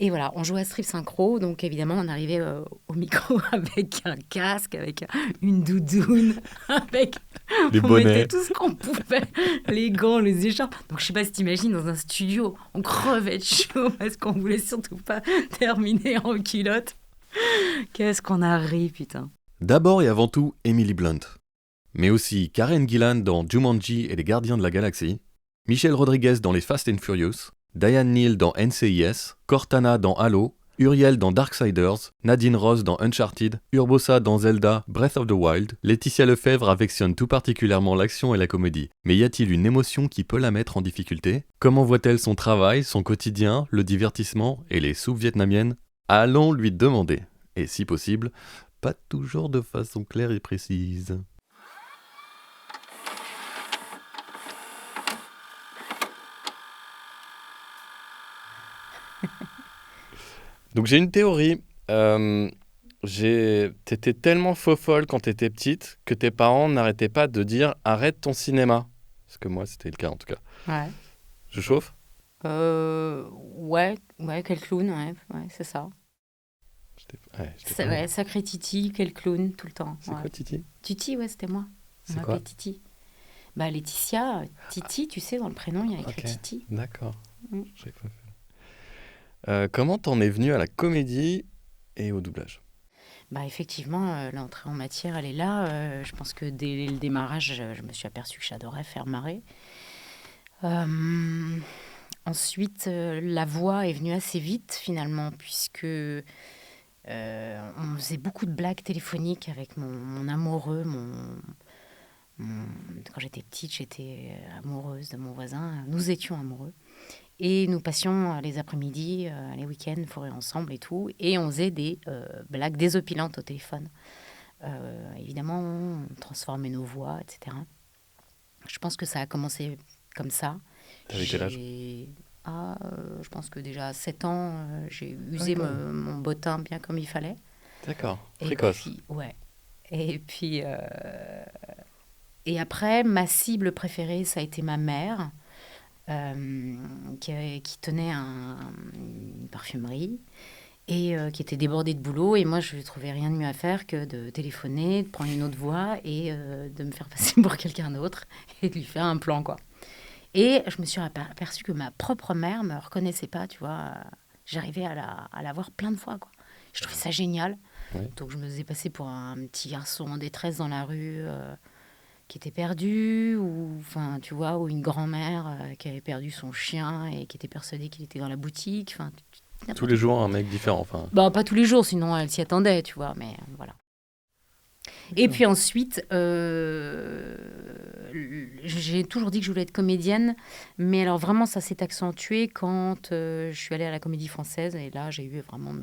Et voilà, on jouait à strip synchro, donc évidemment, on arrivait au micro avec un casque, avec une doudoune, avec... Les On mettait bonnets. tout ce qu'on pouvait, les gants, les écharpes. Donc je sais pas si t'imagines, dans un studio, on crevait de chaud parce qu'on voulait surtout pas terminer en culotte. Qu'est-ce qu'on a ri, putain. D'abord et avant tout, Emily Blunt. Mais aussi Karen Gillan dans Jumanji et les Gardiens de la Galaxie, Michelle Rodriguez dans les Fast and Furious, Diane Neal dans NCIS, Cortana dans Halo, Uriel dans Darksiders, Nadine Ross dans Uncharted, Urbosa dans Zelda Breath of the Wild. Laetitia Lefebvre affectionne tout particulièrement l'action et la comédie. Mais y a-t-il une émotion qui peut la mettre en difficulté ? Comment voit-elle son travail, son quotidien, le divertissement et les soupes vietnamiennes ? Allons lui demander. Et si possible, pas toujours de façon claire et précise. Donc j'ai une théorie. T'étais tellement faux-folle quand t'étais petite que tes parents n'arrêtaient pas de dire arrête ton cinéma. Parce que moi c'était le cas en tout cas. Ouais. Je chauffe ? Ouais, quel clown, ouais, c'est ça. J'étais pas loin. Ouais, sacré Titi, quel clown, tout le temps. C'est Ouais. quoi Titi ? Titi, ouais, c'était moi. On C'est quoi ? m'appelait Titi. Bah, Laetitia, Titi, tu sais, dans le prénom, il y a écrit Ok. Titi. D'accord. Mm. J'avais pas fait. Comment t'en es venu à la comédie et au doublage ? Bah, effectivement, l'entrée en matière, elle est là. Je pense que dès le démarrage, je me suis aperçue que j'adorais faire marrer. Ensuite, la voix est venue assez vite, finalement, puisque on faisait beaucoup de blagues téléphoniques avec mon amoureux. Quand j'étais petite, j'étais amoureuse de mon voisin. Nous étions amoureux. Et nous passions les après-midi, les week-ends, forêt ensemble et tout. Et on faisait des blagues désopilantes au téléphone. Évidemment, on transformait nos voix, etc. Je pense que ça a commencé comme ça. T'avais quel âge ? Je pense que déjà à 7 ans, j'ai Ah, usé quand même. mon bottin bien comme il fallait. D'accord. Et Précoce. puis, ouais. Et puis, et après, ma cible préférée, ça a été ma mère, qui tenait une parfumerie et qui était débordée de boulot. Et moi, je ne trouvais rien de mieux à faire que de téléphoner, de prendre une autre voix et de me faire passer pour quelqu'un d'autre et de lui faire un plan, quoi. Et je me suis aperçue que ma propre mère me reconnaissait pas, tu vois. J'arrivais à la voir plein de fois, quoi. Je trouvais ça génial. Ouais. Donc je me faisais passer pour un petit garçon en détresse dans la rue, qui était perdu, ou enfin, tu vois, ou une grand-mère qui avait perdu son chien et qui était persuadée qu'il était dans la boutique. Enfin, Tous n'importe les quoi. jours un mec différent. Enfin. Bah, pas tous les jours, sinon elle s'y attendait, tu vois, mais voilà. Et puis ensuite, j'ai toujours dit que je voulais être comédienne, mais alors vraiment, ça s'est accentué quand je suis allée à la Comédie Française, et là, j'ai eu vraiment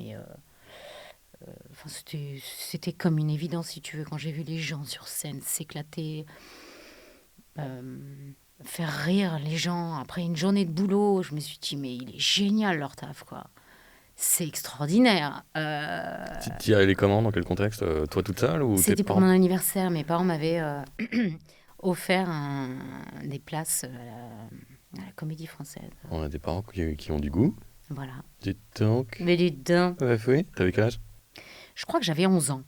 enfin, c'était comme une évidence, si tu veux, quand j'ai vu les gens sur scène s'éclater, euh, faire rire les gens après une journée de boulot. Je me suis dit, mais il est génial leur taf, quoi. C'est extraordinaire. T'y allais comment ? Dans quel contexte ? Toi toute seule ou tes C'était pour parents ? mon anniversaire. Mes parents m'avaient offert des places à la Comédie Française. On a des parents qui ont du goût. Voilà. Dites donc. Mais dis donc, Ouais, oui. T'avais quel âge ? je crois que j'avais 11 ans.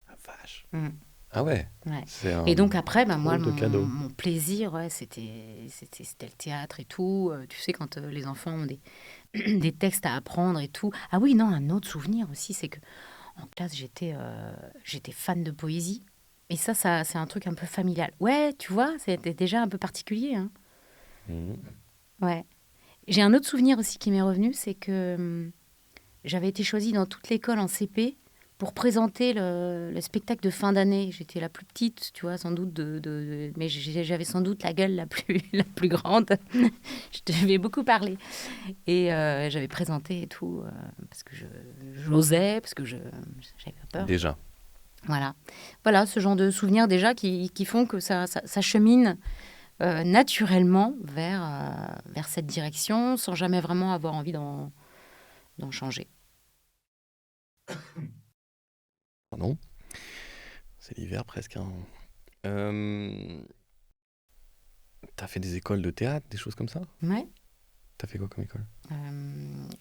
Ah, vache. Mm, Ah ouais. ouais. C'est un Et donc après, ben, moi, drôle de cadeau. mon plaisir, ouais, c'était le théâtre et tout. Tu sais, quand les enfants ont des textes à apprendre et tout. Ah oui, non, un autre souvenir aussi, c'est que en classe, j'étais fan de poésie. Et ça, c'est un truc un peu familial. Ouais, tu vois, c'était déjà un peu particulier, hein. Mhm. Ouais. J'ai un autre souvenir aussi qui m'est revenu, c'est que j'avais été choisie dans toute l'école en CP pour présenter le spectacle de fin d'année. J'étais la plus petite, tu vois, sans doute, mais j'avais sans doute la gueule la plus, la plus grande. Je devais beaucoup parler. Et j'avais présenté et tout, parce que j'osais, parce que j'avais pas peur. Déjà. Voilà, ce genre de souvenirs déjà qui font que ça chemine naturellement vers cette direction, sans jamais vraiment avoir envie d'en changer. Pardon. C'est l'hiver presque. Hein. T'as fait des écoles de théâtre, des choses comme ça ? Ouais. T'as fait quoi comme école?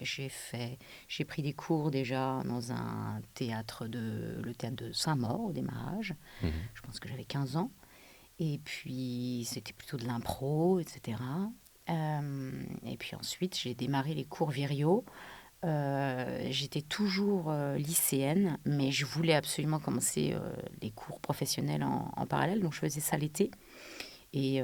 J'ai pris des cours déjà dans le théâtre de Saint-Maur au démarrage. Mhm. Je pense que j'avais 15 ans. Et puis, c'était plutôt de l'impro, etc. Et puis ensuite, j'ai démarré les cours Virio. J'étais toujours lycéenne, mais je voulais absolument commencer les cours professionnels en parallèle. Donc, je faisais ça l'été. Et,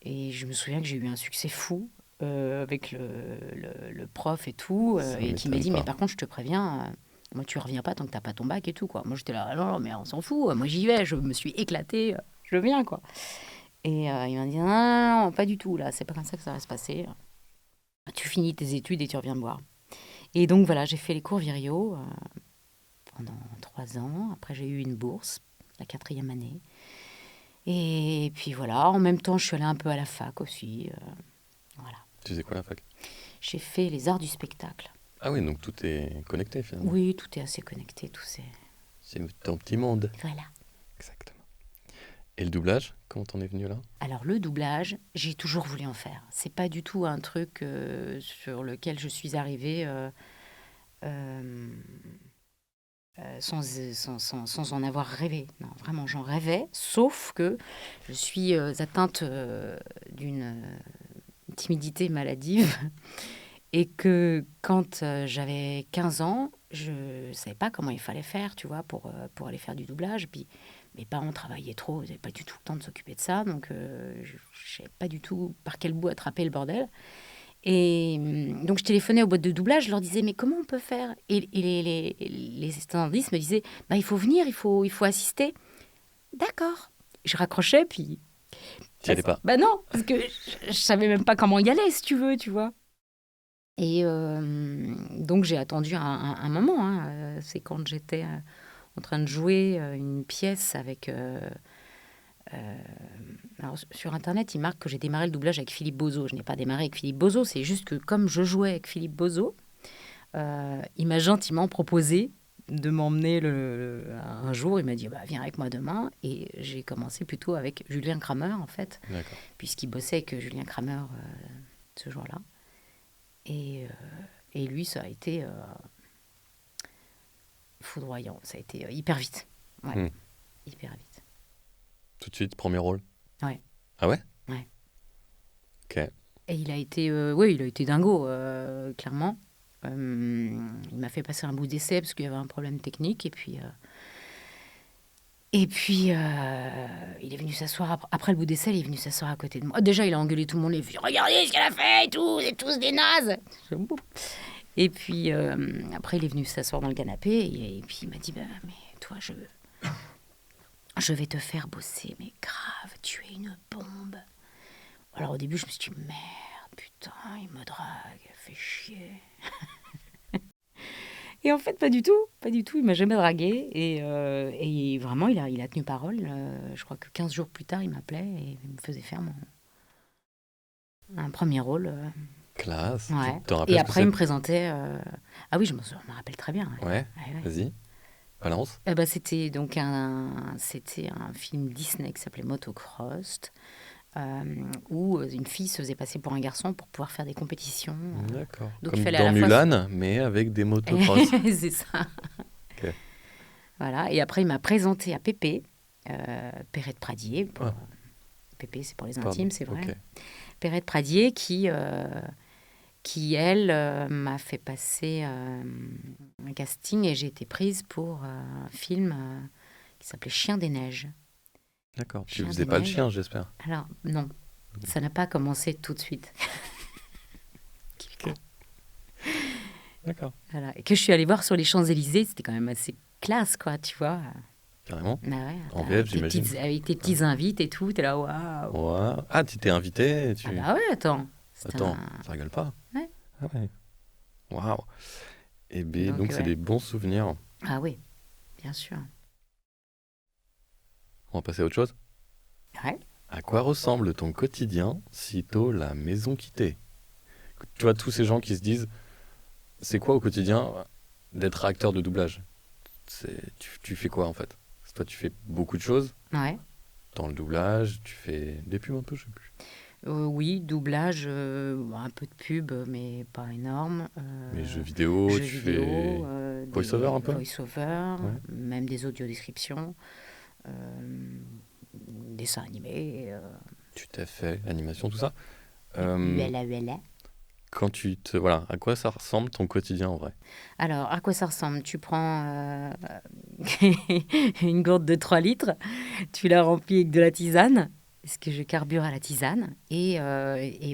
et je me souviens que j'ai eu un succès fou avec le prof et tout. Ça Et qui m'a m'étonne dit, mais pas. par contre, je te préviens, moi, tu reviens pas tant que t'as pas ton bac et tout, quoi. Moi, j'étais là, non, non, mais on s'en fout. Moi, j'y vais. Je me suis éclatée. Je viens, quoi. Et il m'a dit, non, non, non, pas du tout, là. C'est pas comme ça que ça va se passer. Tu finis tes études et tu reviens me voir. Et donc, voilà, j'ai fait les cours Virio pendant 3 ans. Après, j'ai eu une bourse, la 4e année. Et puis, voilà, en même temps, je suis allée un peu à la fac aussi. Voilà. Tu faisais quoi à la fac? J'ai fait les arts du spectacle. Ah oui, donc tout est connecté finalement. Oui, tout est assez connecté, tout c'est... C'est ton petit monde. Voilà. Exactement. Et le doublage, comment t'en es venu là? Alors, le doublage, j'ai toujours voulu en faire. C'est pas du tout un truc sur lequel je suis arrivée euh, sans en avoir rêvé. Non, vraiment, j'en rêvais, sauf que je suis atteinte d'une timidité maladive et que quand j'avais 15 ans, je savais pas comment il fallait faire, tu vois, pour aller faire du doublage. Puis mes parents travaillaient trop, ils n'avaient pas du tout le temps de s'occuper de ça, donc je ne savais pas du tout par quel bout attraper le bordel. Et donc je téléphonais aux boîtes de doublage, je leur disais mais comment on peut faire? Et les standardistes me disaient bah il faut venir, il faut assister. D'accord. Je raccrochais puis T'y allais pas. bah non parce que je savais même pas comment y aller si tu veux, tu vois. Et donc j'ai attendu un moment. Hein. C'est quand j'étais en train de jouer une pièce avec. Alors, sur Internet, il marque que j'ai démarré le doublage avec Philippe Bozo. Je n'ai pas démarré avec Philippe Bozo, c'est juste que comme je jouais avec Philippe Bozo, il m'a gentiment proposé de m'emmener un jour. Il m'a dit bah, viens avec moi demain. Et j'ai commencé plutôt avec Julien Kramer, en fait, D'accord. puisqu'il bossait avec Julien Kramer ce jour-là. Et lui, ça a été foudroyant. Ça a été hyper vite. Ouais, hyper vite. Tout de suite, premier rôle? Ouais. Ah ouais? Ouais. Ok. Et il a été dingo, clairement. Il m'a fait passer un bout d'essai parce qu'il y avait un problème technique. Et puis, il est venu s'asseoir, après le bout d'essai, il est venu s'asseoir à côté de moi. Déjà, il a engueulé tout le monde, il a dit « Regardez ce qu'elle a fait et tout, vous êtes tous des nazes !» Et puis, après, il est venu s'asseoir dans le canapé et puis il m'a dit bah, « Mais toi, je vais te faire bosser, mais grave, tu es une bombe. » Alors au début, je me suis dit « Merde, putain, il me drague, fait chier. » Et en fait, pas du tout, il m'a jamais dragué. Et vraiment, il a tenu parole. Je crois que 15 jours plus tard, il m'appelait et il me faisait faire un premier rôle. Classe. Ouais. Tu t'en rappelles Et ce que après, il me c'est? présentait... Ah oui, je me rappelle très bien. Ouais. Ouais, Ouais, ouais. vas-y, balance. Bah, c'était donc c'était un film Disney qui s'appelait Motocross, où une fille se faisait passer pour un garçon pour pouvoir faire des compétitions. D'accord. Donc il Comme fallait dans à la fois... Mulan, mais avec des motocross. C'est ça. Ok. Voilà. Et après, il m'a présenté à Pépé, Perrette Pradier. Ah. Pépé, c'est pour les Pardon. intimes, c'est vrai. Ok. Perrette Pradier qui elle, m'a fait passer un casting et j'ai été prise pour un film qui s'appelait Chien des Neiges. D'accord. Tu Chien faisais des pas le Neiges. chien, j'espère. Alors, non, ça n'a pas commencé tout de suite. D'accord. Voilà. Et que je suis allée voir sur les Champs-Élysées, c'était quand même assez classe, quoi, tu vois. Carrément. Ah ouais, En avec VF, j'imagine. avec tes petits invites et tout, t'es là, waouh. Ouais. Ah, tu t'es invité Ah bah ouais, attends. Attends, ça rigole pas. Ouais. Ah ouais. Waouh. Et ben, donc c'est ouais. des bons souvenirs. Ah oui, bien sûr. On va passer à autre chose. Ouais. À quoi ressemble ton quotidien sitôt la maison quittée? Tu vois, tous ces gens qui se disent, c'est quoi au quotidien d'être acteur de doublage? Tu fais quoi en fait? Toi, tu fais beaucoup de choses Ouais. dans le doublage, tu fais des pubs un peu, je sais plus. Oui, doublage, un peu de pub, mais pas énorme. Mais jeux vidéo, Jeux tu vidéo, fais voice-over un des peu? voice-over, Ouais, même des audiodescriptions, euh, dessins animés, tu t'es fait l'animation, tout ça. Euh, uela uela. Quand tu te... Voilà, à quoi ça ressemble ton quotidien en vrai? Alors, à quoi ça ressemble? Tu prends une gourde de 3 litres, tu la remplis avec de la tisane, parce que je carbure à la tisane. Et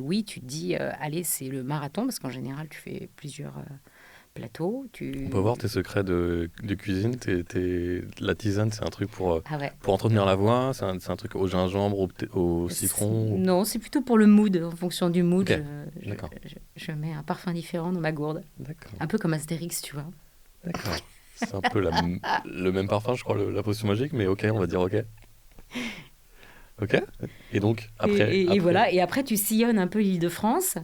oui, tu te dis, allez, c'est le marathon, parce qu'en général, tu fais plusieurs plateaux. On peut voir tes secrets de cuisine, la tisane, c'est un truc Ah ouais. pour entretenir la voix, c'est un truc au gingembre, au citron. Non, c'est plutôt pour le mood. En fonction du mood, Ok, d'accord, je mets un parfum différent dans ma gourde. d'accord, Un peu comme Astérix, tu vois. d'accord. C'est un peu le même parfum, je crois, la potion magique, mais ok, on va dire ok. Ok. Et donc, Et après, voilà. Et après, tu sillonnes un peu l'Île-de-France.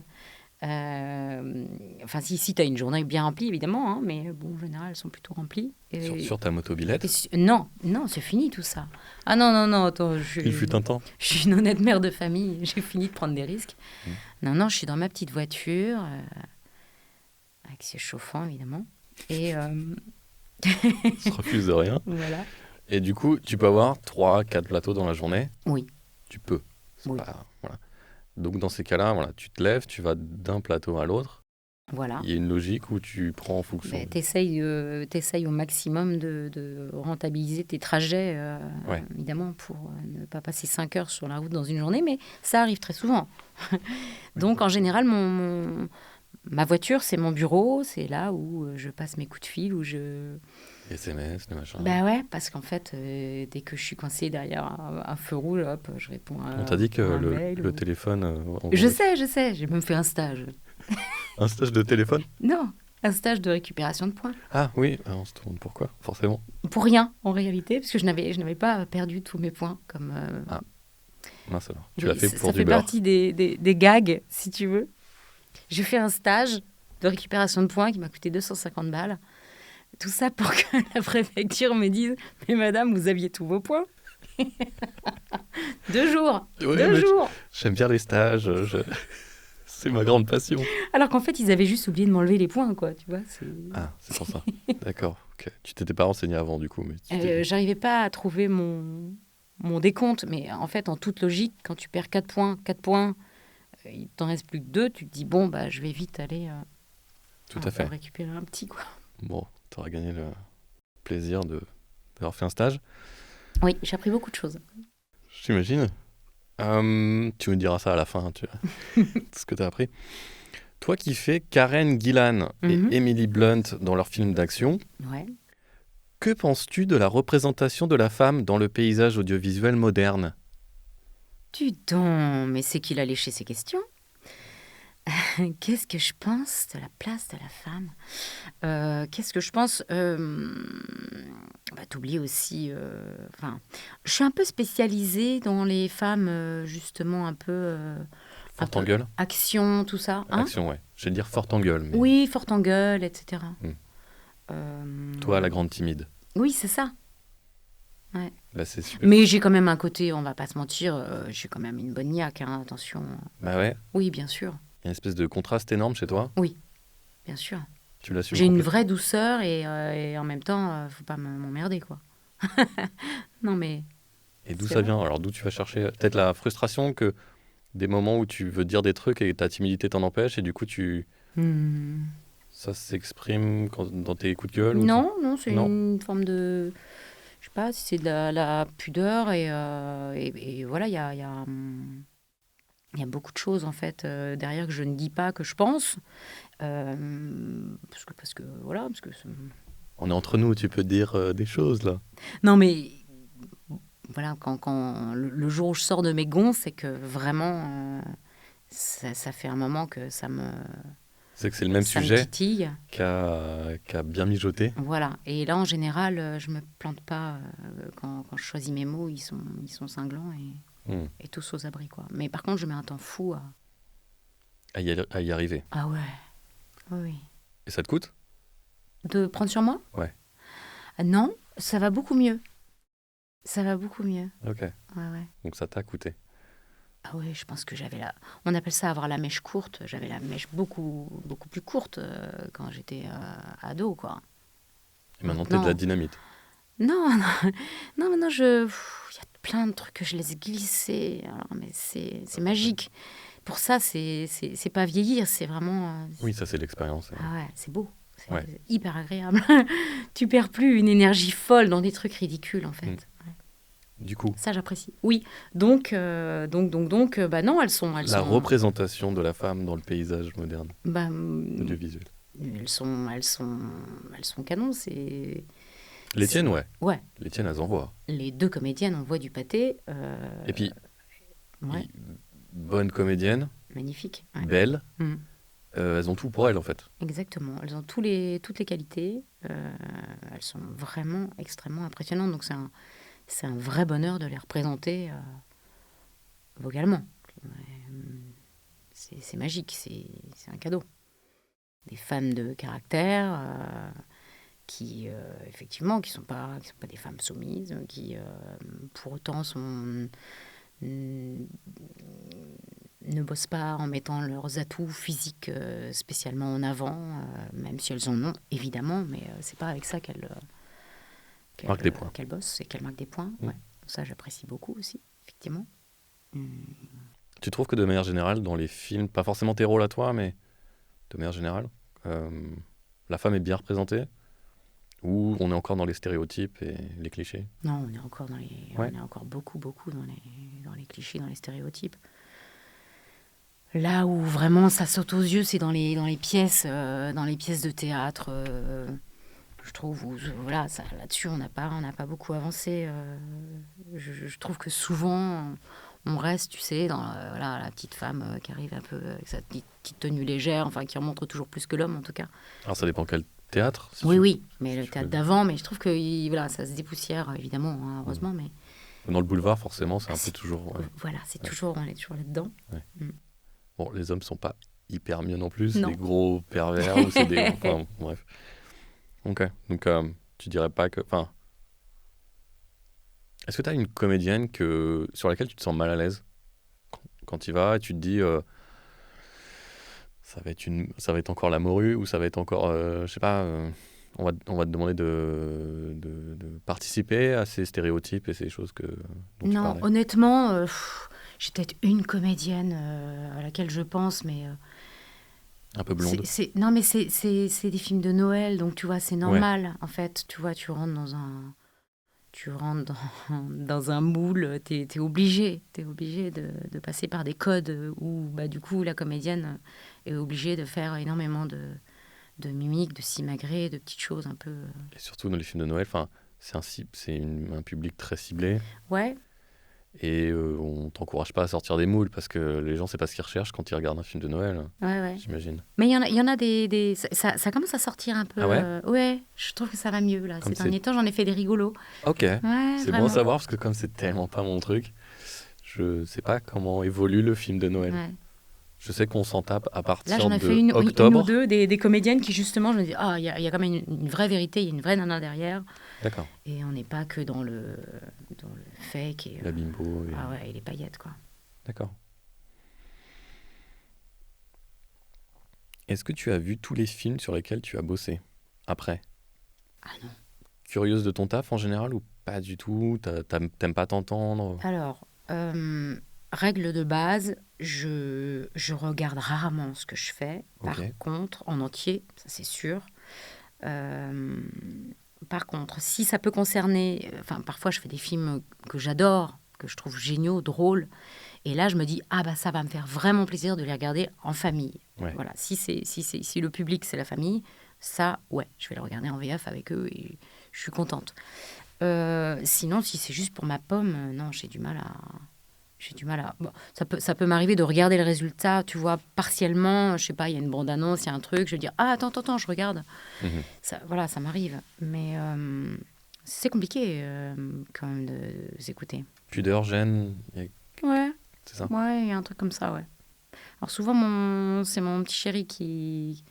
Enfin, si tu as une journée bien remplie, évidemment, hein, mais bon, en général, elles sont plutôt remplies. sur ta motobilette, Non, non, c'est fini tout ça. Ah non, non, non, attends, il fut un temps. je suis une honnête mère de famille, j'ai fini de prendre des risques. Hmm. Non, non, je suis dans ma petite voiture, avec siège chauffant, évidemment. Et Se refuse de rien. voilà. Et du coup, tu peux avoir 3, 4 plateaux dans la journée. Oui, Tu peux. C'est oui, pas, voilà. Donc dans ces cas-là, voilà, tu te lèves, tu vas d'un plateau à l'autre. voilà. Il y a une logique où tu prends en fonction. Ben, t'essayes au maximum de rentabiliser tes trajets, Ouais, évidemment, pour ne pas passer 5 heures sur la route dans une journée, mais ça arrive très souvent. Donc, en général, ma voiture, c'est mon bureau, c'est là où je passe mes coups de fil, où je... SMS, le machin. Bah ouais, parce qu'en fait, dès que je suis coincée derrière un feu rouge, hop, je réponds On t'a dit que à un mail. le téléphone. Je sais, j'ai même fait un stage. Un stage de téléphone? Non, un stage de récupération de points. Ah oui, on se demande pourquoi, forcément. Pour rien, en réalité, parce que je n'avais pas perdu tous mes points. Comme, Ah, mince alors. Tu l'as fait pour ça du fait beurre. partie des gags, si tu veux. J'ai fait un stage de récupération de points qui m'a coûté 250 balles. Tout ça pour que la préfecture me dise: Mais madame, vous aviez tous vos points. 2 jours. Ouais, Deux mais jours. j'aime bien les stages. C'est ma grande passion. Alors qu'en fait, ils avaient juste oublié de m'enlever les points, quoi. Tu vois, Ah, c'est pour ça. D'accord, ok. Tu t'étais pas renseigné avant, du coup, mais J'arrivais pas à trouver mon décompte. Mais en fait, en toute logique, quand tu perds 4 points, il t'en reste plus que 2, tu te dis, bon, bah, je vais vite aller tout à fait. récupérer un petit, quoi. Bon, t'auras gagné le plaisir d'avoir fait un stage, Oui, j'ai appris beaucoup de choses. j'imagine. Tu me diras ça à la fin, ce que t'as appris. Toi qui fais Karen Gillan et Mhm. Emily Blunt dans leurs films d'action, Ouais. que penses-tu de la représentation de la femme dans le paysage audiovisuel moderne? Tu donc, mais c'est qu'il a léché ses questions. Qu'est-ce que je pense de la place de la femme? Qu'est-ce que je pense? Bah, t'oublies aussi. Enfin, je suis un peu spécialisée dans les femmes, justement, un Forte en peu gueule? action, tout ça. Hein? Action, ouais. Je vais dire forte en gueule, mais Oui, forte en gueule, etc. Hmm. Euh, toi, la grande timide. Oui, c'est ça. Ouais. Bah, c'est super. Mais j'ai quand même un côté, on va pas se mentir, j'ai quand même une bonne niaque, hein, attention. Bah ouais, Oui, bien sûr. il y a une espèce de contraste énorme chez toi. Oui, bien sûr. Tu l'assumes J'ai une complètement. vraie douceur et en même temps, faut pas m'emmerder, quoi. Non, mais Et d'où c'est ça vrai. vient? Alors d'où tu vas chercher peut-être la frustration que des moments où tu veux dire des trucs et ta timidité t'en empêche et du coup Hmm. ça s'exprime dans tes coups de gueule ou Non, non, c'est non? une forme de... Je sais pas si c'est de la pudeur et voilà, il y a beaucoup de choses, en fait, derrière que je ne dis pas, que je pense. Voilà, parce que... On est entre nous, tu peux dire des choses là. Non, mais voilà, quand le jour où je sors de mes gonds, c'est que vraiment, ça fait un moment que C'est que c'est le même ça me sujet titille. qu'a bien mijoté. Voilà. Et là, en général, je me plante pas quand je choisis mes mots, ils sont cinglants Hmm. et tous aux abris, quoi. Mais par contre, je mets un temps fou à... À y arriver. Ah ouais, oui, oui. Et ça te coûte? De prendre sur moi? Ouais. Non, ça va beaucoup mieux. Ça va beaucoup mieux. Ok. Ouais, ouais. Donc ça t'a coûté. Ah ouais, je pense que on appelle ça avoir la mèche courte. J'avais la mèche beaucoup, beaucoup plus courte quand j'étais ado, quoi. Et maintenant, t'es de la Maintenant, dynamite. non, non, non, maintenant, il y a plein de trucs que je laisse glisser. Alors, mais c'est magique. Pour ça, c'est pas vieillir, c'est vraiment. Oui, ça, c'est l'expérience. Ah ouais, c'est beau. C'est Ouais. hyper agréable. Tu perds plus une énergie folle dans des trucs ridicules, en fait. Mm. Ouais. Du coup, Ça, j'apprécie. Oui. Donc, bah non, elles la sont, représentation de la femme dans le paysage moderne, bah, audiovisuel. elles sont canons. Les tiennes, ouais. Ouais. Les tiennes, elles envoient. Les deux comédiennes envoient du pâté. Et puis, Ouais, bonne comédienne, magnifique. Ouais. belle, Mm. elles ont tout pour elles, en fait. Exactement. Elles ont toutes les qualités. Elles sont vraiment extrêmement impressionnantes. Donc, c'est un vrai bonheur de les représenter vocalement. C'est magique. C'est un cadeau. Des femmes de caractère qui, effectivement, qui sont pas des femmes soumises, qui, pour autant, ne bossent pas en mettant leurs atouts physiques spécialement en avant, même si elles en ont, évidemment, mais c'est pas avec ça Marque des points. qu'elles bossent et qu'elles marquent des points. Mm. Ouais. Ça, j'apprécie beaucoup aussi, effectivement. Tu trouves que de manière générale, dans les films, pas forcément tes rôles à toi, mais de manière générale, la femme est bien représentée? Ou on est encore dans les stéréotypes et les clichés? Non, on est encore Ouais. on est encore beaucoup, beaucoup dans les clichés, dans les stéréotypes. Là où vraiment ça saute aux yeux, c'est dans les pièces de théâtre. Je trouve où, voilà, là-dessus on n'a pas beaucoup avancé. Je trouve que souvent on reste, tu sais, dans voilà, la petite femme qui arrive un peu avec sa petite tenue légère, enfin qui en montre toujours plus que l'homme en tout cas. Alors ça dépend quel théâtre, si Oui, tu- oui, mais si le tu théâtre peux. d'avant, mais je trouve que voilà, ça se dépoussière évidemment, hein, heureusement, mais Dans le boulevard, forcément, c'est un peu c'est- toujours... ouais. voilà, c'est Ouais. toujours, on est toujours là-dedans. Ouais. Mm. Bon, les hommes sont pas hyper mieux non plus, c'est Non. des gros pervers ou c'est des... Enfin, bref. Ok, donc tu dirais pas que... Enfin, est-ce que tu as une comédienne sur laquelle tu te sens mal à l'aise quand tu y vas et tu te dis ça va être encore la morue ou ça va être encore, je sais pas, on va te demander de participer à ces stéréotypes et ces choses dont tu Non, parlais. honnêtement, j'ai peut-être une comédienne à laquelle je pense, mais Un peu blonde. non, mais c'est des films de Noël, donc tu vois, c'est normal. En fait, tu vois, tu rentres dans un moule, t'es obligé de passer par des codes où, bah, du coup, la comédienne est obligée de faire énormément de mimiques, de simagrées, de petites choses un peu. Et surtout dans les films de Noël, enfin, un public très ciblé Ouais, et on t'encourage pas à sortir des moules parce que les gens, c'est pas ce qu'ils recherchent quand ils regardent un film de Noël, ouais. j'imagine. Mais il y en a ça commence à sortir un peu. Ah ouais Ouais, je trouve que ça va mieux là. Comme Ces derniers temps, j'en ai fait des rigolos. Ok, Ouais, c'est bon vraiment. à savoir parce que comme c'est tellement pas mon truc, je sais pas comment évolue le film de Noël. Ouais. Je sais qu'on s'en tape à Là, partir j'en ai fait de une ou octobre. deux des comédiennes qui, justement, je me dis, il y a quand même une vraie vérité, il y a une vraie nana derrière. D'accord. Et on n'est pas que dans le fake et, La bimbo. Et... ah ouais, et les paillettes, quoi. D'accord. Est-ce que tu as vu tous les films sur lesquels tu as bossé après? Ah non. Curieuse de ton taf en général ou pas du tout? T'aimes pas t'entendre? Alors, règle de base, je regarde rarement ce que je fais. Par Ok. contre, en entier, ça c'est sûr. Euh, Par contre, si ça peut concerner, enfin parfois je fais des films que j'adore, que je trouve géniaux, drôles, et là je me dis ah bah ça va me faire vraiment plaisir de les regarder en famille. Ouais. Voilà, si le public c'est la famille, ça ouais, je vais le regarder en VF avec eux et je suis contente. Sinon, si c'est juste pour ma pomme, non, j'ai du mal à. Bon, ça peut m'arriver de regarder le résultat, tu vois, partiellement. Je sais pas, il y a une bande-annonce, il y a un truc. Je vais dire, ah, attends, je regarde. Mhm. Ça, voilà, ça m'arrive. Mais c'est compliqué quand même de s'écouter. Pudeur, gêne, Ouais, c'est ça? ouais, il y a un truc comme ça, ouais. Alors souvent, c'est mon petit chéri qui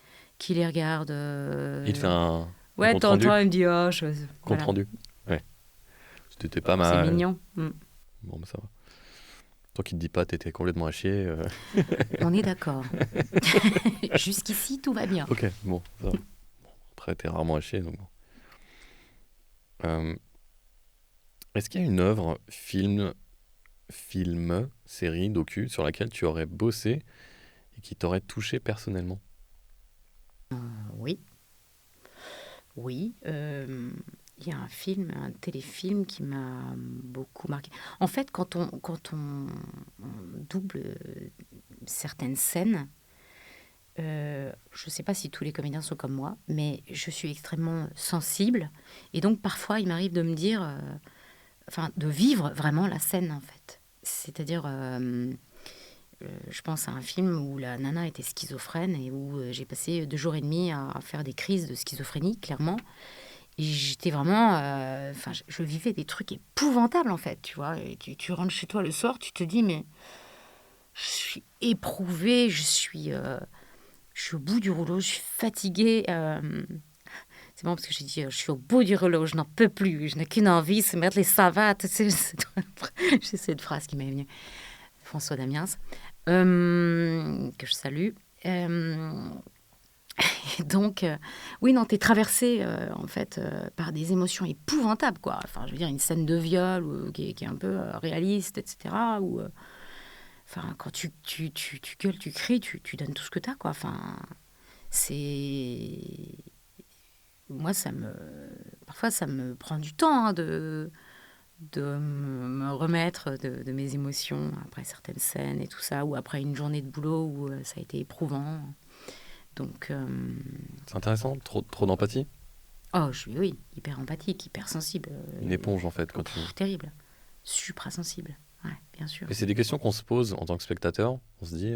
les regarde. Il te fait un Ouais, de compte temps en rendu? temps, il me dit, oh, Compte voilà. rendu. Ouais. C'était pas C'est mal. mignon. Mm. Bon, bah ça va. Tant qu'il te dit pas, t'étais complètement à chier. On est d'accord. Jusqu'ici, tout va bien. Ok, bon, ça va. Bon, après, t'es rarement à chier, donc bon. Euh, Est-ce qu'il y a une œuvre, film, série, docu, sur laquelle tu aurais bossé et qui t'aurait touché personnellement? Oui, oui. Il y a un film, un téléfilm qui m'a beaucoup marqué. En fait, on double certaines scènes, je ne sais pas si tous les comédiens sont comme moi, mais je suis extrêmement sensible. Et donc, parfois, il m'arrive de me dire, enfin, de vivre vraiment la scène, en fait. C'est-à-dire, je pense à un film où la nana était schizophrène et où j'ai passé 2 jours et demi à faire des crises de schizophrénie, clairement. Et j'étais vraiment, enfin, je vivais des trucs épouvantables, en fait, tu vois. Et tu rentres chez toi le soir, tu te dis, mais je suis éprouvée, je suis au bout du rouleau, je suis fatiguée. C'est bon parce que j'ai dit, je suis au bout du rouleau, je n'en peux plus, je n'ai qu'une envie, c'est mettre les savates. C'est cette phrase qui m'est venue. François Damiens, que je salue. Et donc, oui, non, t'es traversé, en fait, par des émotions épouvantables, quoi. Enfin, je veux dire, une scène de viol qui est un peu réaliste, etc. Ou, enfin, quand tu gueules, tu cries, tu donnes tout ce que t'as, quoi. Enfin, c'est... Moi, parfois, ça me prend du temps de me remettre de mes émotions après certaines scènes et tout ça, ou après une journée de boulot où ça a été éprouvant. Donc, C'est intéressant, trop d'empathie. oh, je suis, oui, hyper empathique, hyper sensible. Une éponge en fait quand tu... Terrible. Supra-sensible. Ouais, bien sûr. Et c'est des questions qu'on se pose en tant que spectateur. On se dit,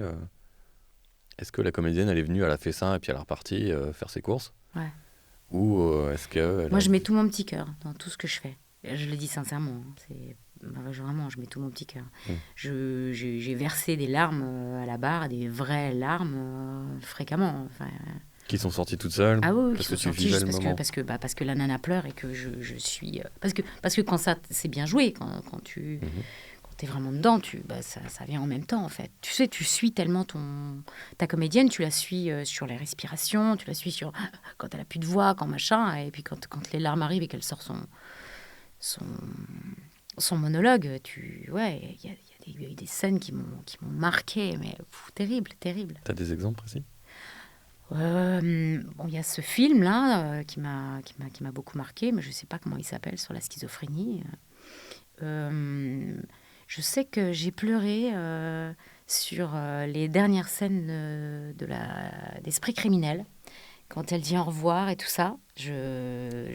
est-ce que la comédienne elle est venue, elle a fait ça et puis elle est repartie faire ses courses? Ouais. Ou est-ce qu'elle Moi, a... je mets tout mon petit cœur dans tout ce que je fais. Je le dis sincèrement. Vraiment, je mets tout mon petit cœur. Mm. J'ai versé des larmes à la barre, des vraies larmes fréquemment. Enfin, Qui sont sorties toutes seules ah oui, parce qui que sont tu sorties vivais juste le moment. parce que la nana pleure et que je suis... parce que quand ça, c'est bien joué, quand tu... Mhm. Quand t'es vraiment dedans, ça vient en même temps, en fait. Tu sais, tu suis tellement ta comédienne, tu la suis sur les respirations, tu la suis sur quand elle a plus de voix, quand machin, et puis quand les larmes arrivent et qu'elle sort son, son monologue, ouais, il y a eu des scènes qui m'ont marqué, mais terrible, terrible. T'as des exemples précis? Bon, il y a ce film-là qui m'a beaucoup marqué, mais je ne sais pas comment il s'appelle, sur la schizophrénie. Je sais que j'ai pleuré sur les dernières scènes d'Esprit criminel, quand elle dit au revoir et tout ça. Je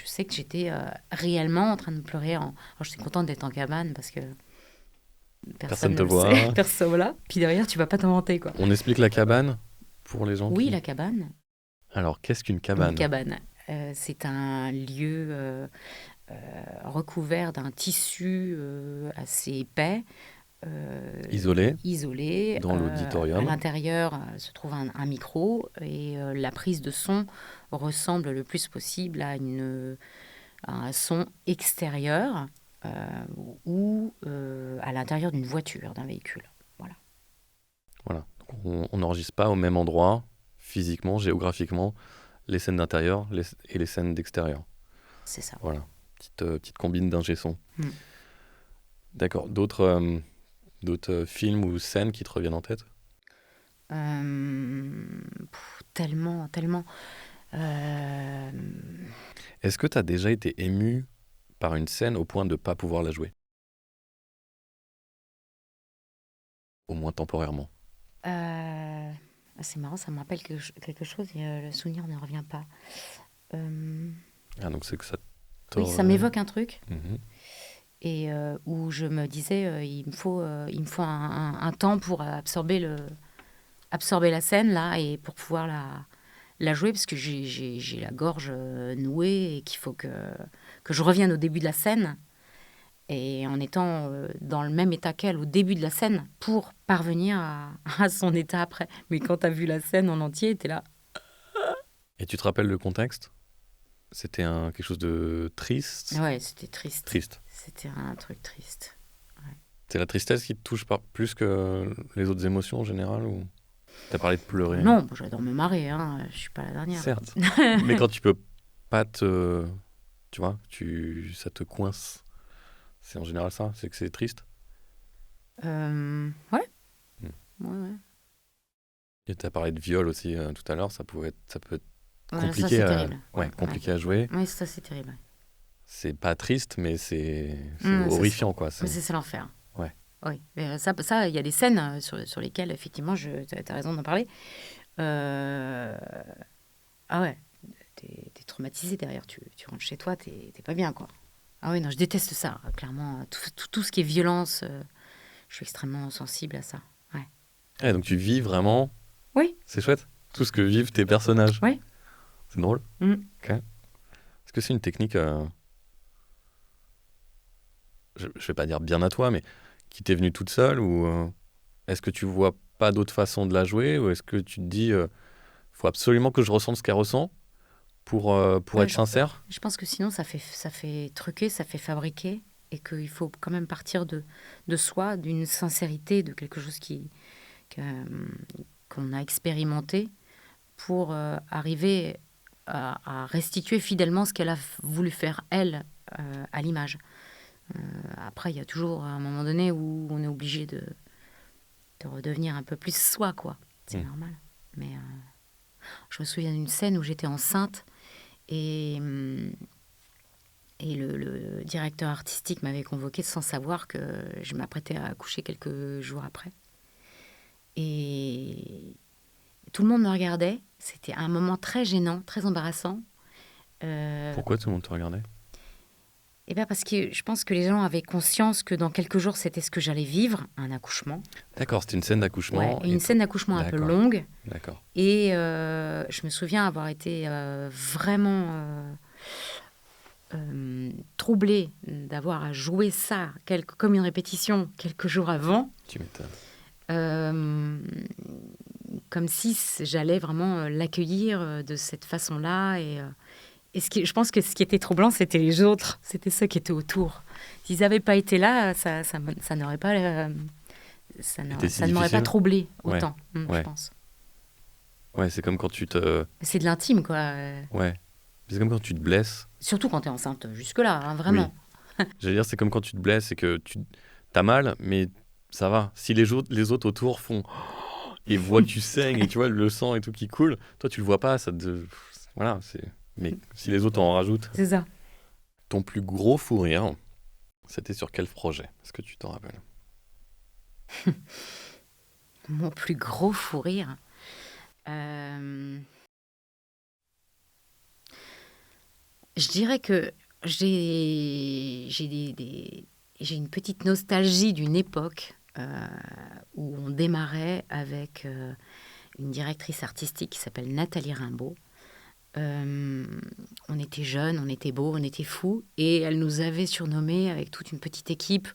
sais que j'étais réellement en train de pleurer. Alors, je suis contente d'être en cabane parce que Personne personne te ne le voit. sait. Personne, voilà. Puis derrière, tu vas pas t'inventer, quoi. On explique la cabane pour les gens Oui, qui... la cabane. Alors, qu'est-ce qu'une Une cabane? cabane. C'est un lieu recouvert d'un tissu assez épais, Isolé, isolé. dans À l'auditorium. l'intérieur se trouve un micro et la prise de son ressemble le plus possible à un son extérieur ou à l'intérieur d'une voiture, d'un véhicule. Voilà. Voilà. Donc, on n'enregistre pas au même endroit, physiquement, géographiquement, les scènes d'intérieur et les scènes d'extérieur. C'est ça. Voilà. Petite combine d'ingé son. Mm. D'accord. D'autres films ou scènes qui te reviennent en tête? Tellement, tellement. Euh, Est-ce que tu as déjà été ému par une scène au point de ne pas pouvoir la jouer? Au moins temporairement. c'est marrant, ça me rappelle quelque chose et le souvenir ne revient pas. Euh, Ah, donc c'est que ça oui, ça t'aurait... m'évoque un truc Mhm. et où je me disais, il me faut un temps pour absorber la scène là et pour pouvoir la jouer parce que j'ai la gorge nouée et qu'il faut que je revienne au début de la scène et en étant dans le même état qu'elle au début de la scène pour parvenir à son état après. Mais quand tu as vu la scène en entier, tu es là. Et tu te rappelles le contexte? C'était quelque chose de triste? Ouais, c'était triste. Triste. C'était un truc triste. Ouais. C'est la tristesse qui te touche plus que les autres émotions en général ou t'as parlé de pleurer? Non, bon, j'adore me marrer, hein. Je suis pas la dernière. Certes. Mais quand tu peux pas te... Tu vois, ça te coince. C'est en général ça, c'est que c'est triste. Ouais. Hmm. Ouais. Et t'as parlé de viol aussi tout à l'heure, ça peut être Ouais, compliqué, ça, c'est terrible. compliqué à jouer. Oui, ça, c'est terrible. C'est pas triste, mais c'est Ça, horrifiant, quoi. c'est l'enfer. Ouais. Oui, mais ça, il y a des scènes sur lesquelles, effectivement, tu as raison d'en parler. Ah ouais, t'es traumatisé derrière. Tu rentres chez toi, t'es pas bien, quoi. Ah oui, non, je déteste ça, clairement. Tout ce qui est violence, je suis extrêmement sensible à ça. Ouais. Donc tu vis vraiment... Oui. C'est chouette. Tout ce que vivent tes personnages. Oui. C'est drôle. Ok. Est-ce que c'est une technique... je vais pas dire bien à toi, mais qui t'est venue toute seule ou est-ce que tu vois pas d'autre façon de la jouer ou est-ce que tu te dis faut absolument que je ressente ce qu'elle ressent pour être sincère? Je pense que sinon ça fait truquer, ça fait fabriquer et qu'il faut quand même partir de soi, d'une sincérité, de quelque chose qu'on a expérimenté pour arriver à restituer fidèlement ce qu'elle a voulu faire elle à l'image. Après, il y a toujours un moment donné où on est obligé de redevenir un peu plus soi, quoi. C'est normal. Mais je me souviens d'une scène où j'étais enceinte et le directeur artistique m'avait convoquée sans savoir que je m'apprêtais à accoucher quelques jours après. Et tout le monde me regardait. C'était un moment très gênant, très embarrassant. Pourquoi tout le monde te regardait? Eh bien parce que je pense que les gens avaient conscience que dans quelques jours, c'était ce que j'allais vivre, un accouchement. D'accord, c'était une scène d'accouchement. Ouais, une scène d'accouchement un peu longue. D'accord. Et je me souviens avoir été vraiment troublée d'avoir à jouer ça comme une répétition quelques jours avant. Tu m'étonnes. Comme si j'allais vraiment l'accueillir de cette façon-là. Et je pense que ce qui était troublant, c'était les autres. C'était ceux qui étaient autour. S'ils n'avaient pas été là, ça n'aurait pas... ça ne m'aurait pas troublé autant, je pense. Ouais, c'est comme quand tu te... C'est de l'intime, quoi. Ouais. C'est comme quand tu te blesses. Surtout quand tu es enceinte, jusque-là, hein, vraiment. Oui. J'allais dire, c'est comme quand tu te blesses et que t'as mal, mais ça va. Si les autres autour font... et voient que tu saignes et tu vois le sang et tout qui coule, toi, tu le vois pas. Voilà, c'est... Mais si les autres en rajoutent... C'est ça. Ton plus gros fou rire, c'était sur quel projet? Est-ce que tu t'en rappelles? Mon plus gros fou rire. Je dirais que j'ai une petite nostalgie d'une époque où on démarrait avec une directrice artistique qui s'appelle Nathalie Rimbaud. On était jeunes, on était beaux, on était fous, et elle nous avait surnommés avec toute une petite équipe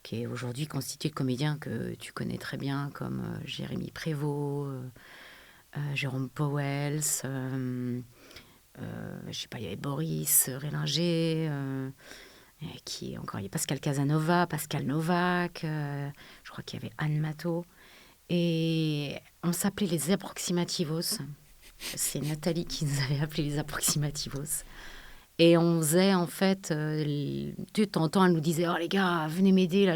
qui est aujourd'hui constituée de comédiens que tu connais très bien, comme Jérémy Prévost, Jérôme Powell, je sais pas, il y avait Boris Rélinger, il y a Pascal Casanova, Pascal Novak, je crois qu'il y avait Anne Matteau, et on s'appelait les Approximativos. C'est Nathalie qui nous avait appelés les Approximativos. Et on faisait, en fait, de temps en temps, elle nous disait « Oh les gars, venez m'aider, là,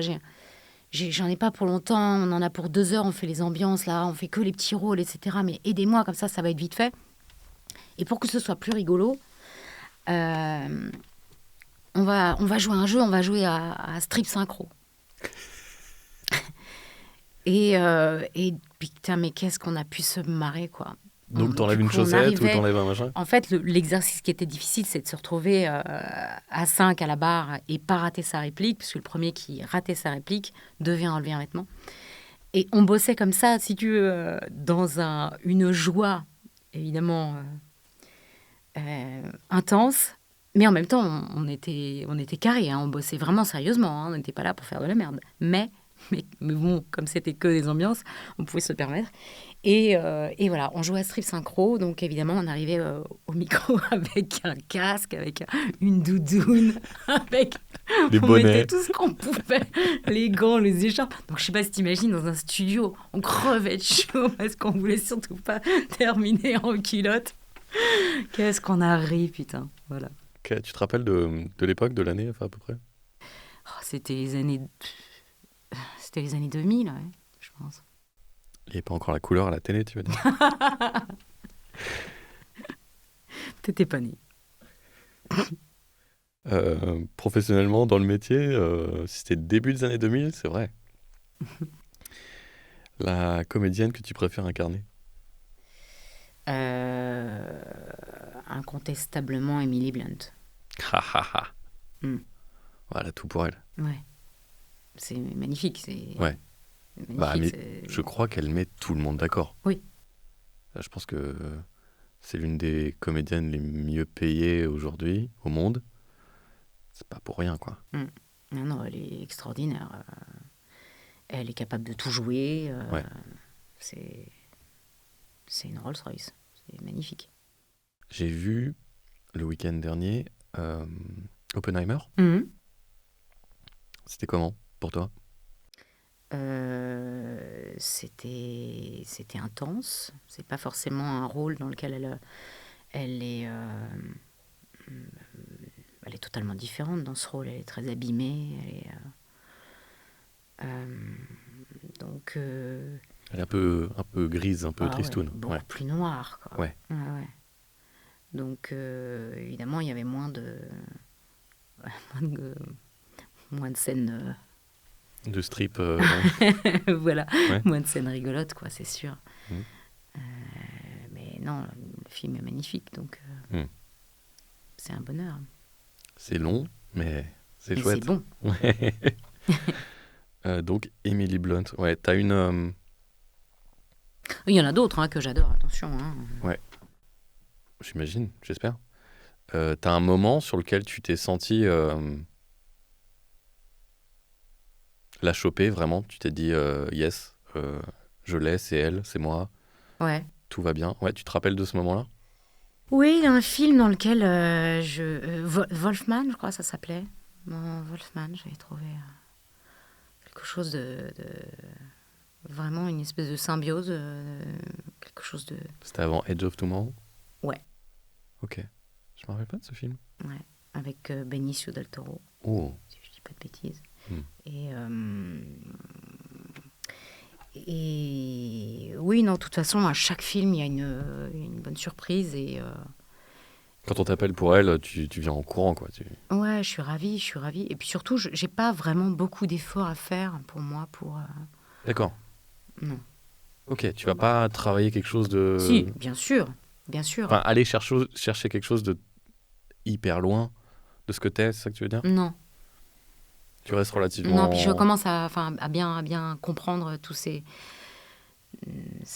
j'en ai pas pour longtemps, on en a pour 2 heures, on fait les ambiances, là, on fait que les petits rôles, etc. Mais aidez-moi, comme ça va être vite fait. » Et pour que ce soit plus rigolo, on va jouer à un jeu, on va jouer à strip synchro. et putain, mais qu'est-ce qu'on a pu se marrer, quoi. Donc, t'enlèves une chaussette ou t'enlèves un machin? En fait, l'exercice qui était difficile, c'est de se retrouver à 5 à la barre et pas rater sa réplique, puisque le premier qui ratait sa réplique devait enlever un vêtement. Et on bossait comme ça, si tu veux, dans une joie, évidemment, intense. Mais en même temps, on était carré, hein, on bossait vraiment sérieusement, hein, on n'était pas là pour faire de la merde. Mais bon, comme c'était que des ambiances, on pouvait se le permettre. Et voilà, on jouait à strip synchro, donc évidemment, on arrivait au micro avec un casque, avec une doudoune, avec... Des On mettait bonnets. tout ce qu'on pouvait, les gants, les écharpes. Donc je sais pas si t'imagines, dans un studio, on crevait de chaud parce qu'on voulait surtout pas terminer en culotte. Qu'est-ce qu'on a ri, putain. Voilà. Ok, tu te rappelles de l'époque, de l'année, enfin, à peu près? Oh, c'était les années 2000, ouais, je pense. Il n'y avait pas encore la couleur à la télé, tu veux dire? T'étais pas né. Professionnellement, dans le métier, si c'était début des années 2000, c'est vrai. La comédienne que tu préfères incarner? Euh, Incontestablement Emily Blunt. Ha ha ha. Hmm. Voilà, tout pour elle. Ouais, c'est magnifique, c'est Ouais. Bah, magnifique. mais je crois qu'elle met tout le monde d'accord. Oui. Je pense que c'est l'une des comédiennes les mieux payées aujourd'hui au monde. C'est pas pour rien, quoi. Hmm. Non, non, elle est extraordinaire. Elle est capable de tout jouer. Ouais. C'est c'est une Rolls-Royce. C'est magnifique. J'ai vu le week-end dernier Oppenheimer. Mhm. C'était comment pour toi? C'était intense. C'est pas forcément un rôle dans lequel elle est, elle est totalement différente dans ce rôle. Elle est très abîmée. Donc, Elle est un peu grise, un peu ah ouais, tristoune. beaucoup Ouais. plus noire, quoi. Ouais. Ouais, ouais. Donc, évidemment, il y avait moins de, moins de, moins de scènes, De strip. voilà, Ouais. moins de scènes rigolotes, quoi, c'est sûr. Mhm. Mais non, le film est magnifique, donc Mhm. c'est un bonheur. C'est long, mais c'est Et chouette. c'est bon. Ouais. Donc, Emily Blunt. Ouais, t'as une. Il y en a d'autres hein, que j'adore, attention. Hein. Ouais, j'imagine, j'espère. T'as un moment sur lequel tu t'es senti la choper vraiment. Tu t'es dit yes, je l'ai, c'est elle, c'est moi, Ouais. tout va bien. Ouais, tu te rappelles de ce moment-là? Oui, il y a un film dans lequel Wolfman, je crois, ça s'appelait. Non, Wolfman, j'avais trouvé quelque chose vraiment une espèce de symbiose, quelque chose de... C'était avant Edge of Tomorrow? Ouais, Ok. Je me rappelle pas de ce film. ouais, avec Benicio del Toro, Oh. si je dis pas de bêtises. Hmm. Et oui, non, de toute façon, à chaque film, il y a une bonne surprise. Et Quand on t'appelle pour elle, tu viens en courant, quoi. ouais, je suis ravie, je suis ravie. Et puis surtout, j'ai pas vraiment beaucoup d'efforts à faire pour moi, D'accord. non. Ok, tu vas pas travailler quelque chose de... Si, bien sûr, bien sûr. Enfin, aller chercher quelque chose de hyper loin de ce que t'es, c'est ça que tu veux dire? Non, Tu restes non, relativement... puis je commence à bien comprendre tous ces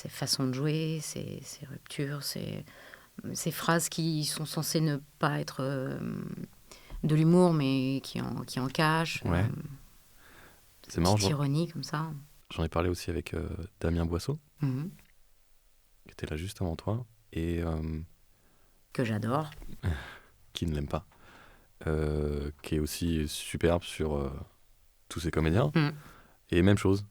façons de jouer, ces ruptures, ces phrases qui sont censées ne pas être de l'humour, mais qui en cachent. Ouais. C'est marrant, Petite ironie comme ça. j'en ai parlé aussi avec Damien Boisseau, Mhm. qui était là juste avant toi, et Que j'adore. qui ne l'aime pas, qui est aussi superbe sur tous ses comédiens. Mm. Et même chose.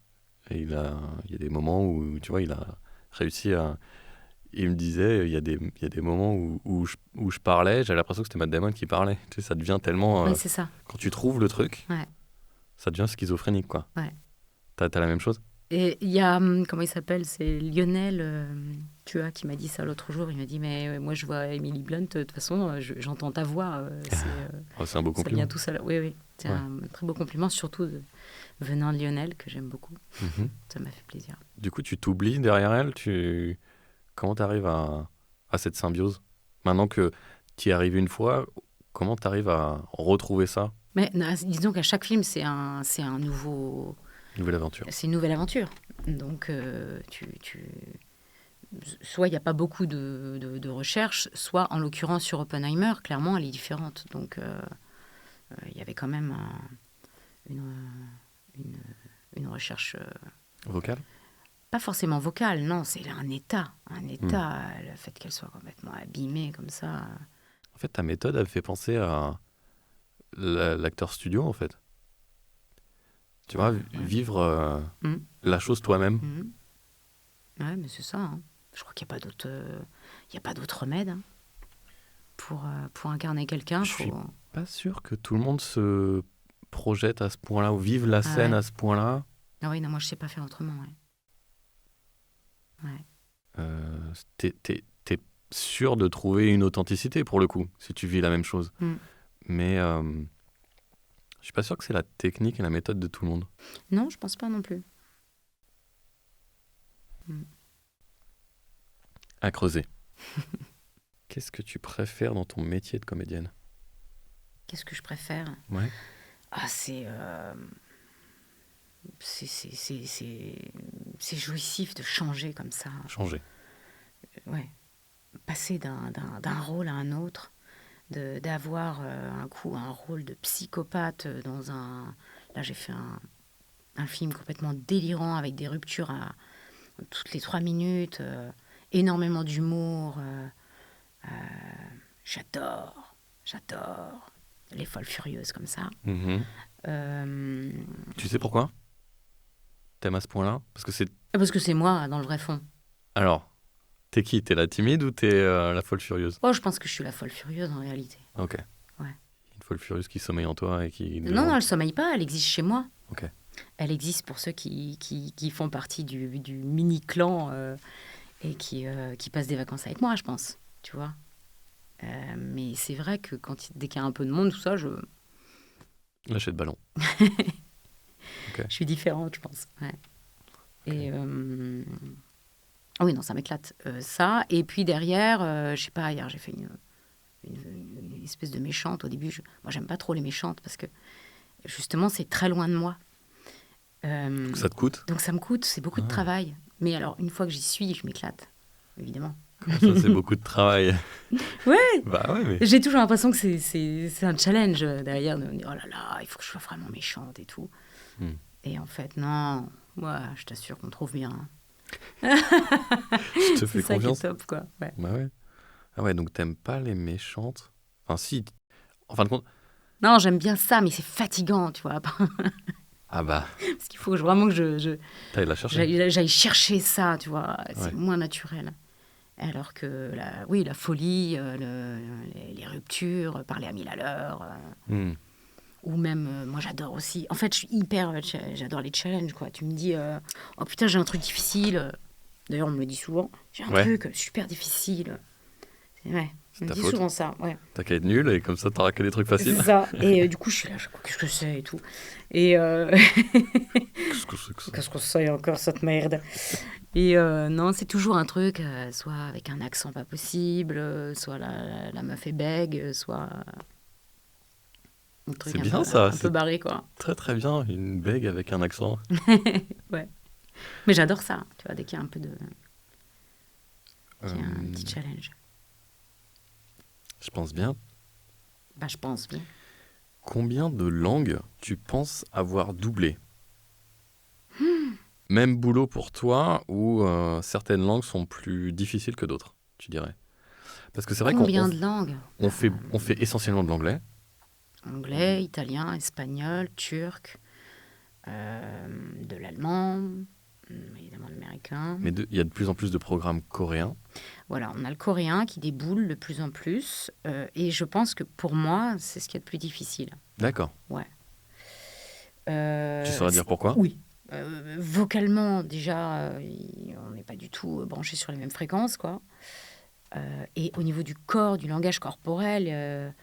Et il y a des moments où, tu vois, il a réussi à... Il me disait, il y a des moments où je parlais, j'avais l'impression que c'était Matt Damon qui parlait. Tu sais, ça devient tellement... Ouais, c'est ça. quand tu trouves le truc, Ouais. ça devient schizophrénique, quoi. Ouais. T'as la même chose? Et il y a, comment il s'appelle? C'est Lionel, tu vois, qui m'a dit ça l'autre jour. Il m'a dit, mais moi, je vois Emily Blunt, de toute façon, j'entends ta voix. Oh, c'est un beau Ça compliment. vient tout seul. Oui, oui. C'est Ouais. un très beau compliment, surtout venant de Lionel, que j'aime beaucoup. Mhm. Ça m'a fait plaisir. Du coup, tu t'oublies derrière elle. Comment t'arrives à cette symbiose? Maintenant que tu y es arrivé une fois, comment t'arrives à retrouver ça? Mais disons qu'à chaque film, c'est un nouveau... Nouvelle aventure. C'est une nouvelle aventure. Donc, soit il n'y a pas beaucoup de recherche, soit, en l'occurrence, sur Oppenheimer, clairement, elle est différente. Donc, il y avait quand même une recherche... Vocal? pas forcément vocal, non, c'est un état. Le fait qu'elle soit complètement abîmée comme ça. En fait, ta méthode, elle fait penser à l'acteur studio, en fait. Tu vois, vivre Mm. la chose toi-même. Ouais, mais c'est ça. Hein. Je crois qu'il n'y a pas d'autre remède hein, pour incarner quelqu'un. Je suis pas sûr que tout le monde se projette à ce point-là ou vive la scène ouais. à ce point-là. Ah oui, non, moi je sais pas faire autrement. Ouais. T'es sûr de trouver une authenticité pour le coup, si tu vis la même chose. Mais je suis pas sûr que c'est la technique et la méthode de tout le monde. Non, je pense pas non plus. À creuser. Qu'est-ce que tu préfères dans ton métier de comédienne? Qu'est-ce que je préfère? Ouais. Ah, c'est jouissif de changer comme ça. Changer. Ouais. Passer d'un rôle à un autre, d'avoir un coup un rôle de psychopathe dans un... Là, j'ai fait un film complètement délirant avec des ruptures toutes les 3 minutes, énormément d'humour. J'adore les folles furieuses comme ça. Tu sais pourquoi t'aimes à ce point-là? Parce que c'est moi dans le vrai fond. Alors, t'es qui? T'es la timide ou t'es la folle furieuse? Oh, je pense que je suis la folle furieuse en réalité. Ok. Ouais. Une folle furieuse qui sommeille en toi et qui... Non, elle sommeille pas, elle existe chez moi. Ok. Elle existe pour ceux qui font partie du mini-clan et qui passent des vacances avec moi, je pense. Tu vois. Mais c'est vrai que dès qu'il y a un peu de monde, tout ça, Lâcher de ballon. je suis différente, je pense. Ouais. Et oui, non, ça m'éclate. Ça, et puis derrière, je sais pas, hier, j'ai fait une espèce de méchante. Au début, moi, j'aime pas trop les méchantes parce que, justement, c'est très loin de moi. Donc ça te coûte? Donc ça me coûte, c'est beaucoup de travail. Mais alors, une fois que j'y suis, je m'éclate, évidemment. Comme ça, c'est beaucoup de travail. Ouais. Bah ouais, mais... J'ai toujours l'impression que c'est un challenge derrière, de me dire, oh là là, il faut que je sois vraiment méchante et tout. Et en fait, non, moi, je t'assure qu'on trouve bien. Je te fais c'est ça confiance. qui est top, quoi. Ouais. Bah ouais. Ah ouais, donc t'aimes pas les méchantes? Enfin si, en fin de compte... Non, j'aime bien ça, mais c'est fatigant, tu vois. Ah bah... Parce qu'il faut vraiment que T'ailles la chercher. j'aille chercher ça, tu vois. C'est Ouais. moins naturel. Alors que, la folie, les ruptures, parler à 1000 à l'heure... Ou même, moi j'adore aussi. En fait, je suis j'adore les challenges, quoi. Tu me dis, oh putain, j'ai un truc difficile. D'ailleurs, on me le dit souvent. J'ai un truc super difficile. Ouais, on me dit souvent ça. Ouais. T'as qu'à être nul et comme ça, t'auras que des trucs faciles. C'est ça. Et du coup, je suis là, qu'est-ce que c'est et tout. Et Qu'est-ce que c'est que ça? qu'est-ce que c'est encore cette merde? Et non, c'est toujours un truc, soit avec un accent pas possible, soit la meuf est bègue, soit. Un truc C'est bien ça. Un peu barré, quoi. Très très bien, une bègue avec un accent. Ouais. Mais j'adore ça, tu vois, dès qu'il y a un peu de... qu'il y a un petit challenge. Je pense bien. Bah, je pense bien. Combien de langues tu penses avoir doublé? Même boulot pour toi ou certaines langues sont plus difficiles que d'autres, tu dirais? Parce que c'est vrai Combien de langues? on fait essentiellement de l'anglais. Anglais, italien, espagnol, turc, de l'allemand, évidemment l'américain. Mais il y a de plus en plus de programmes coréens. Voilà, on a le coréen qui déboule de plus en plus. Et je pense que pour moi, c'est ce qui est le plus difficile. D'accord. Ouais. Tu saurais dire pourquoi? Oui. Vocalement, déjà, on n'est pas du tout branché sur les mêmes fréquences, quoi. Et au niveau du corps, du langage corporel,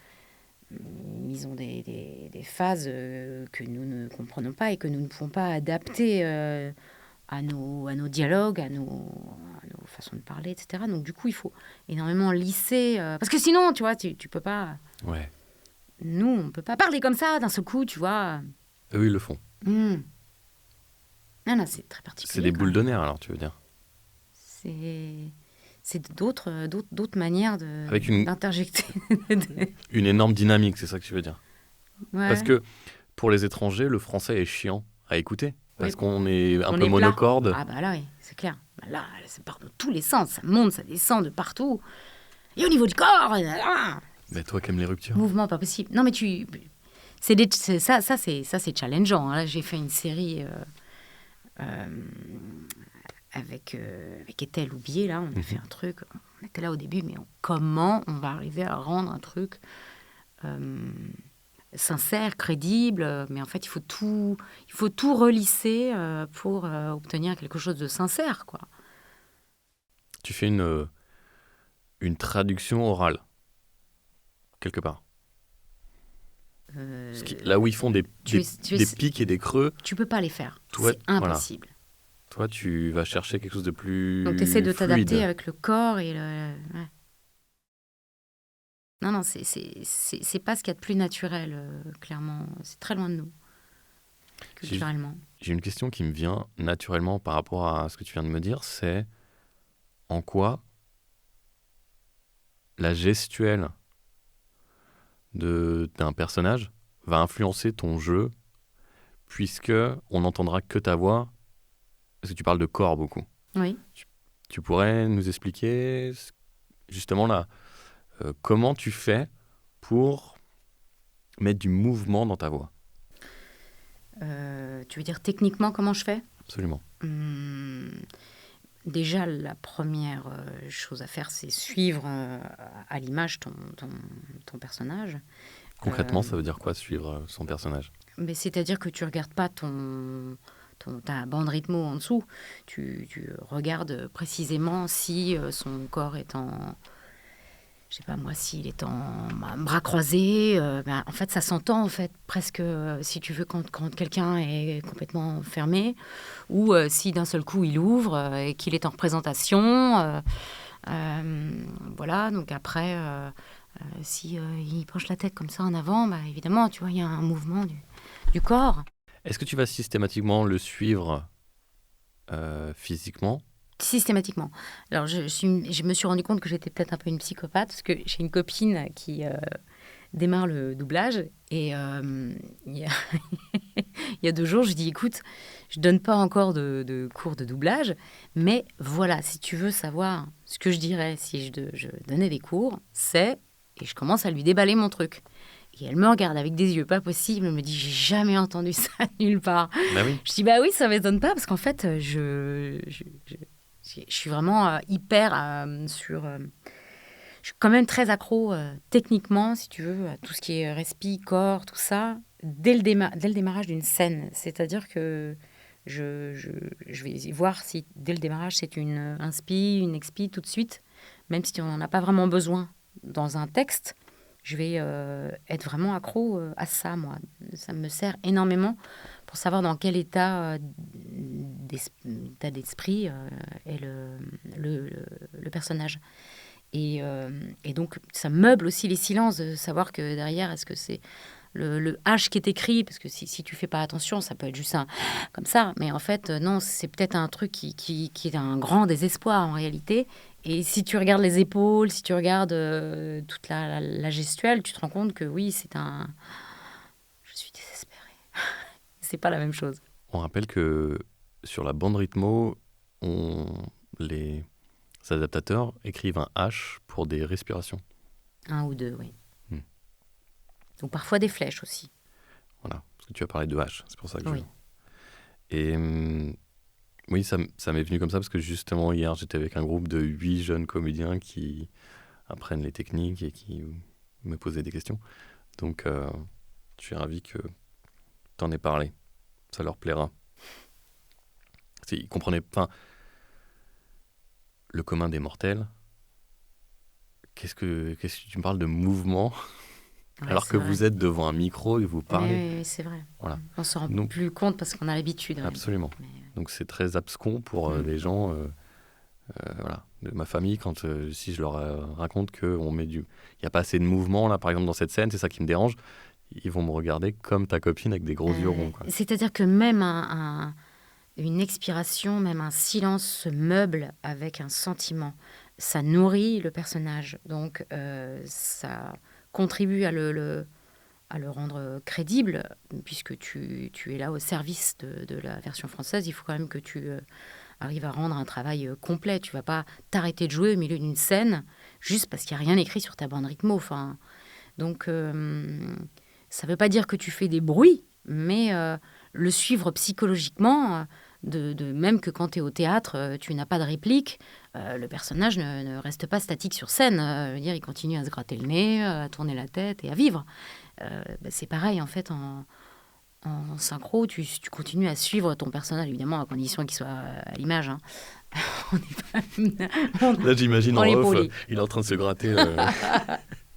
ils ont des phases que nous ne comprenons pas et que nous ne pouvons pas adapter à nos dialogues, à nos façons de parler, etc. Donc du coup, il faut énormément lisser. Parce que sinon, tu vois, tu peux pas... Ouais. Nous, on ne peut pas parler comme ça d'un seul coup, tu vois. Eux, ils le font. Non, c'est très particulier. C'est des boules de nerfs, alors, tu veux dire? C'est d'autres manières d'interjecter. Une énorme dynamique, c'est ça que tu veux dire? Ouais. Parce que pour les étrangers, le français est chiant à écouter. Parce Oui, qu'on est un on peu est plat. monocorde. Ah bah là, oui, c'est clair. Bah là, ça part dans tous les sens. Ça monte, ça descend de partout. Et au niveau du corps, Mais toi qui aimes les ruptures. mouvement pas possible. Non, mais c'est challengeant, hein. Là, j'ai fait une série avec Ethel Oubier, là. On a fait un truc. On était là au début, mais comment on va arriver à rendre un truc sincère, crédible, mais en fait, il faut tout relisser pour obtenir quelque chose de sincère, quoi. Tu fais une traduction orale, quelque part. Là où ils font des pics et des creux, Tu peux pas les faire, toi, c'est voilà. impossible. Toi, tu vas chercher quelque chose de plus Donc, tu essaies de fluide. t'adapter avec le corps et le... Ouais. Non, c'est pas ce qu'il y a de plus naturel, clairement. C'est très loin de nous, culturellement. J'ai une question qui me vient naturellement par rapport à ce que tu viens de me dire, c'est en quoi la gestuelle d'un personnage va influencer ton jeu, puisque on n'entendra que ta voix, parce que tu parles de corps beaucoup. Oui. Tu pourrais nous expliquer justement là, comment tu fais pour mettre du mouvement dans ta voix? Tu veux dire techniquement comment je fais? Absolument. Déjà, la première chose à faire, c'est suivre à l'image ton personnage. Concrètement, ça veut dire quoi, suivre son personnage? Mais c'est-à-dire que tu regardes pas ta bande rythmo en dessous. Tu regardes précisément si son corps est en... Je sais pas moi, s'il est en bras croisés. En fait, ça s'entend, en fait, presque, si tu veux, quand quelqu'un est complètement fermé, ou si d'un seul coup il ouvre et qu'il est en représentation. Voilà, donc après, si il penche la tête comme ça en avant, bah, évidemment, tu vois, il y a un mouvement du corps. Est-ce que tu vas systématiquement le suivre physiquement? Systématiquement. Alors, je me suis rendu compte que j'étais peut-être un peu une psychopathe, parce que j'ai une copine qui démarre le doublage, et il y a, il y a 2 jours, je dis, écoute, je donne pas encore de cours de doublage, mais voilà, si tu veux savoir ce que je dirais si je donnais des cours, c'est... Et je commence à lui déballer mon truc. Et elle me regarde avec des yeux pas possibles, elle me dit, j'ai jamais entendu ça nulle part. Bah oui. Je dis, bah oui, ça m'étonne pas, parce qu'en fait, je suis vraiment hyper sur... je suis quand même très accro techniquement, si tu veux, à tout ce qui est respi, corps, tout ça, dès le démarrage d'une scène. C'est-à-dire que je vais voir si, dès le démarrage, c'est une inspi, une expi, tout de suite, même si on n'en a pas vraiment besoin dans un texte. Je vais être vraiment accro à ça, moi. Ça me sert énormément pour savoir dans quel état d'esprit est le personnage. Et donc, ça meuble aussi les silences, de savoir que derrière, est-ce que c'est le H qui est écrit, parce que si tu fais pas attention, ça peut être juste un comme ça. Mais en fait, non, c'est peut-être un truc qui est un grand désespoir en réalité. Et si tu regardes les épaules, si tu regardes toute la gestuelle, tu te rends compte que oui, c'est un... Je suis désespérée. C'est pas la même chose. On rappelle que sur la bande rythmo, les adaptateurs écrivent un H pour des respirations. 1 ou 2, oui. Ou parfois des flèches aussi. Voilà, parce que tu as parlé de H, c'est pour ça que Oui. Et oui, ça m'est venu comme ça, parce que justement, hier, j'étais avec un groupe de 8 jeunes comédiens qui apprennent les techniques et qui me posaient des questions. Donc, je suis ravi que tu en aies parlé. Ça leur plaira. Ils comprenaient pas le commun des mortels. Qu'est-ce que tu me parles de mouvement, Ouais, alors c'est que vrai. vous êtes devant un micro et vous parlez? Oui, c'est vrai. Voilà. On s'en rend Donc, plus compte parce qu'on a l'habitude. Ouais. absolument. Mais, Donc c'est très abscon pour les gens voilà, de ma famille, quand si je leur raconte qu'il n'y a pas assez de mouvement là, par exemple dans cette scène, c'est ça qui me dérange, ils vont me regarder comme ta copine avec des gros yeux ronds, quoi. c'est-à-dire que même une expiration, même un silence se meuble avec un sentiment. Ça nourrit le personnage. Donc ça contribue à à le rendre crédible, puisque tu es là au service de la version française. Il faut quand même que tu arrives à rendre un travail complet. Tu vas pas t'arrêter de jouer au milieu d'une scène juste parce qu'il n'y a rien écrit sur ta bande rythmo. Enfin, donc, ça ne veut pas dire que tu fais des bruits, mais le suivre psychologiquement, même que quand tu es au théâtre, tu n'as pas de réplique, le personnage ne reste pas statique sur scène. Je veux dire, il continue à se gratter le nez, à tourner la tête et à vivre. C'est pareil, en fait, en synchro, tu continues à suivre ton personnage, évidemment, à condition qu'il soit à l'image. Hein. On est pas... Là, j'imagine on en est off, poli. il est en train de se gratter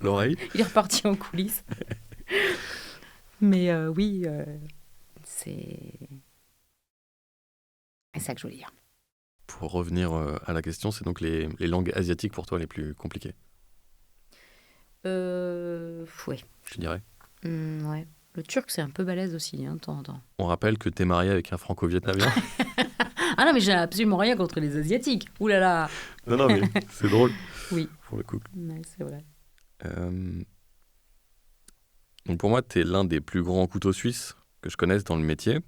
l'oreille. Il est reparti en coulisses. Mais oui, c'est ça que je voulais dire. Pour revenir à la question, c'est donc les langues asiatiques pour toi les plus compliquées, Ouais. je dirais. Ouais. Le turc, c'est un peu balèze aussi, hein, de temps en temps. On rappelle que t'es marié avec un franco-vietnamien. Ah non, mais j'ai absolument rien contre les Asiatiques. Ouh là là. Non, mais c'est drôle. Oui. Pour le coup. Ouais, c'est vrai. Donc pour moi, t'es l'un des plus grands couteaux suisses que je connaisse dans le métier.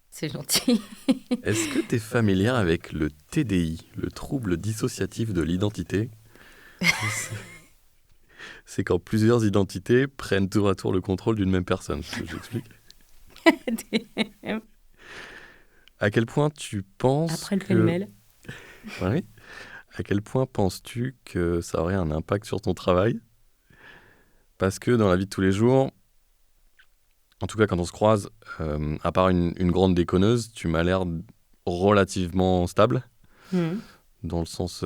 C'est gentil. Est-ce que t'es familière avec le TDI, le trouble dissociatif de l'identité? C'est quand plusieurs identités prennent tour à tour le contrôle d'une même personne. J'explique. À quel point tu penses Après le que... pêle-mêle. Oui. À quel point penses-tu que ça aurait un impact sur ton travail? Parce que dans la vie de tous les jours, en tout cas quand on se croise, à part une grande déconneuse, tu m'as l'air relativement stable, dans le sens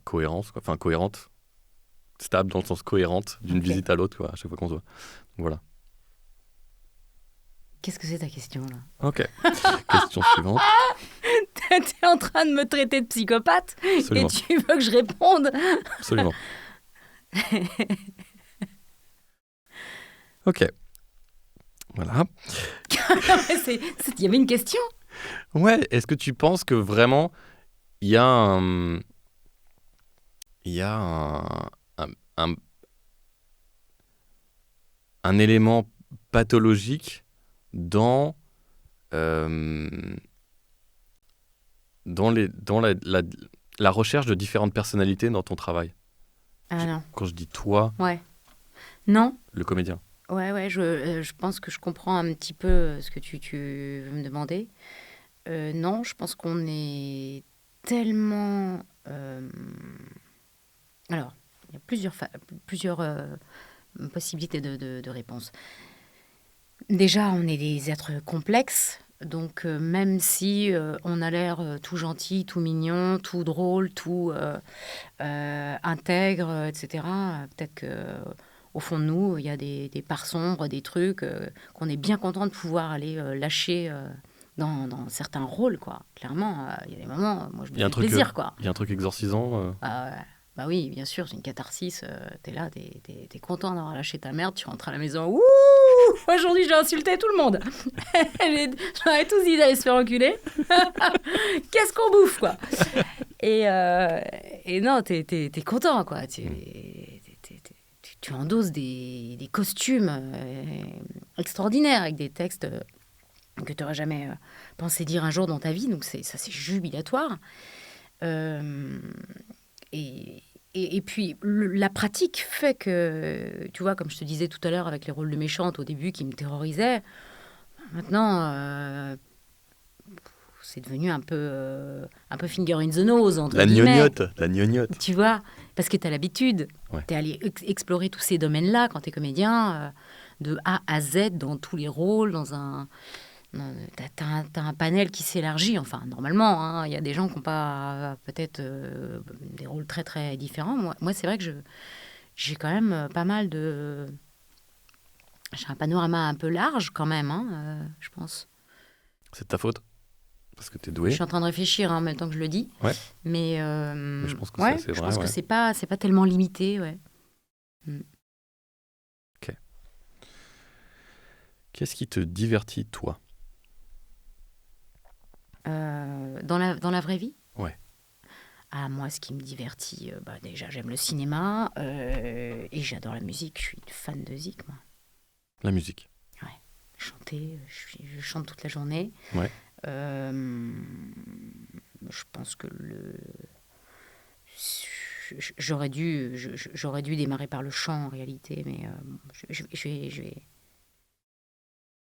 cohérence, quoi. Enfin cohérente, stable dans le sens cohérente d'une visite à l'autre, quoi, à chaque fois qu'on se voit. Donc, voilà. Qu'est-ce que c'est ta question, là? Ok. Question suivante. T'es en train de me traiter de psychopathe. Absolument. Et tu veux que je réponde? Absolument. Ok. Voilà. Il y avait une question? Ouais, est-ce que tu penses que vraiment il y a un élément pathologique dans la recherche de différentes personnalités dans ton travail? Ah non. Quand je dis toi, Ouais. Non. le comédien. Ouais, je pense que je comprends un petit peu ce que tu veux me demander. Non, je pense qu'on est tellement... Alors, il y a plusieurs possibilités de réponse. Déjà, on est des êtres complexes. Donc, même si on a l'air tout gentil, tout mignon, tout drôle, tout intègre, etc., peut-être qu'au fond de nous, il y a des parts sombres, des trucs qu'on est bien content de pouvoir aller lâcher dans certains rôles, quoi. Clairement, il y a des moments, moi, je me fais plaisir, quoi. Il y a un truc exorcisant. Bah oui, bien sûr, c'est une catharsis. T'es là, t'es content d'avoir lâché ta merde, tu rentres à la maison. Ouh, aujourd'hui, j'ai insulté tout le monde. J'en ai tous dit d'aller se faire enculer. Qu'est-ce qu'on bouffe, quoi. Et non, t'es content, quoi. Tu endosses des costumes extraordinaires avec des textes que tu n'aurais jamais pensé dire un jour dans ta vie. Donc, c'est jubilatoire. Et puis, la pratique fait que, tu vois, comme je te disais tout à l'heure avec les rôles de méchante au début qui me terrorisaient, maintenant, c'est devenu un peu finger in the nose, entre guillemets. La gnognotte. Tu vois, parce que tu as l'habitude. Ouais. Tu es allé explorer tous ces domaines-là quand tu es comédien, de A à Z, dans tous les rôles, T'as un panel qui s'élargit, enfin, normalement, hein, y a des gens qui n'ont pas peut-être des rôles très, très différents. Moi c'est vrai que j'ai quand même pas mal de... J'ai un panorama un peu large, quand même, hein, je pense. C'est de ta faute? Parce que t'es doué? Je suis en train de réfléchir en même temps que je le dis. Ouais. Mais je pense que je pense que c'est pas tellement limité, ouais. Ok. Qu'est-ce qui te divertit, toi? Dans la vraie vie? Ouais. Ah, moi, ce qui me divertit, déjà, j'aime le cinéma et j'adore la musique. Je suis une fan de zik, moi. La musique. Ouais. Chanter, je chante toute la journée. Ouais. Euh, je pense que j'aurais dû démarrer par le chant en réalité, mais je vais.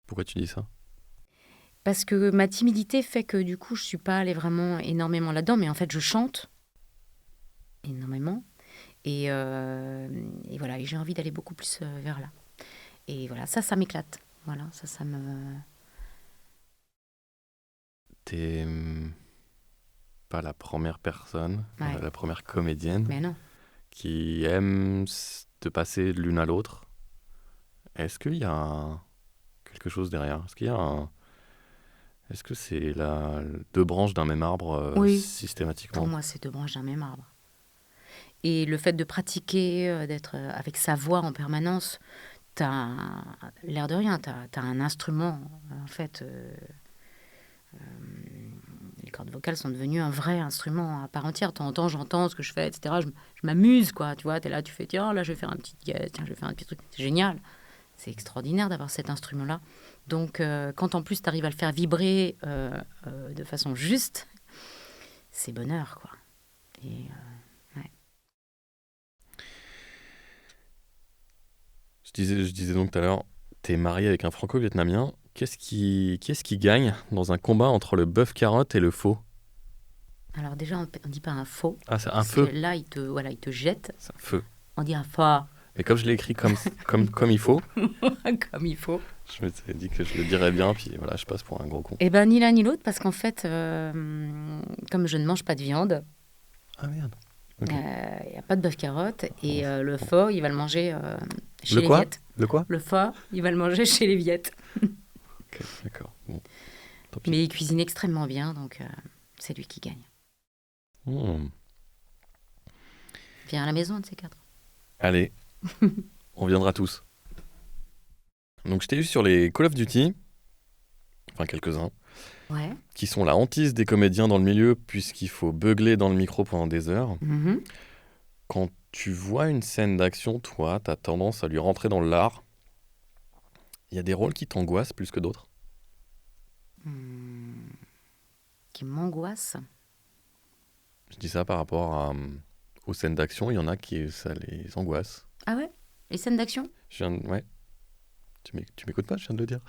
Pourquoi tu dis ça? Parce que ma timidité fait que du coup, je suis pas allée vraiment énormément là-dedans, mais en fait, je chante énormément. Et voilà, et j'ai envie d'aller beaucoup plus vers là. Et voilà, ça m'éclate. Voilà, ça me... T'es pas la première personne, Ouais, la première comédienne mais non. qui aime te passer de l'une à l'autre. Est-ce qu'il y a quelque chose derrière? Est-ce que c'est deux branches d'un même arbre Oui, pour systématiquement? moi, c'est deux branches d'un même arbre. Et le fait de pratiquer, d'être avec sa voix en permanence, t'as l'air de rien, t'as un instrument. En fait, les cordes vocales sont devenues un vrai instrument à part entière. De temps en temps, j'entends ce que je fais, etc. Je m'amuse, quoi. Tu vois, t'es là, tu fais, tiens, là, je vais faire un petit guest, tiens, je vais faire un petit truc. C'est génial. C'est extraordinaire d'avoir cet instrument-là. Donc, quand en plus tu arrives à le faire vibrer de façon juste, c'est bonheur, quoi. Et ouais. Je disais donc tout à l'heure, t'es marié avec un franco-vietnamien. Qu'est-ce qui gagne dans un combat entre le bœuf carotte et le faux? Alors déjà, on ne dit pas un faux, Ah, c'est un parce que feu. là, il te jette. C'est un feu. On dit un faux, Mais comme je l'ai écrit comme il faut, comme il faut. je m'étais dit que je le dirais bien, puis voilà, je passe pour un gros con. Eh ben, ni l'un ni l'autre, parce qu'en fait, comme je ne mange pas de viande, Ah merde. il Ok. n'y a pas de bœuf carotte, et le Bon. pho, il va le manger chez Le les quoi? Viettes. Le quoi? Le pho, il va le manger chez les Viettes. Ok, d'accord. Bon, tant pis. Mais il cuisine extrêmement bien, donc c'est lui qui gagne. Hmm. Viens à la maison, un de ces quatre. Allez, on viendra tous. Donc je t'ai vu sur les Call of Duty, enfin quelques-uns, Ouais. qui sont la hantise des comédiens dans le milieu, puisqu'il faut beugler dans le micro pendant des heures. Mhm. Quand tu vois une scène d'action, toi, t'as tendance à lui rentrer dans l'art. Il y a des rôles qui t'angoissent plus que d'autres. Qui m'angoisse. Je dis ça par rapport aux scènes d'action, il y en a qui ça les angoisse. Ah ouais? Les scènes d'action? Ouais. Tu m'écoutes pas, je viens de le dire.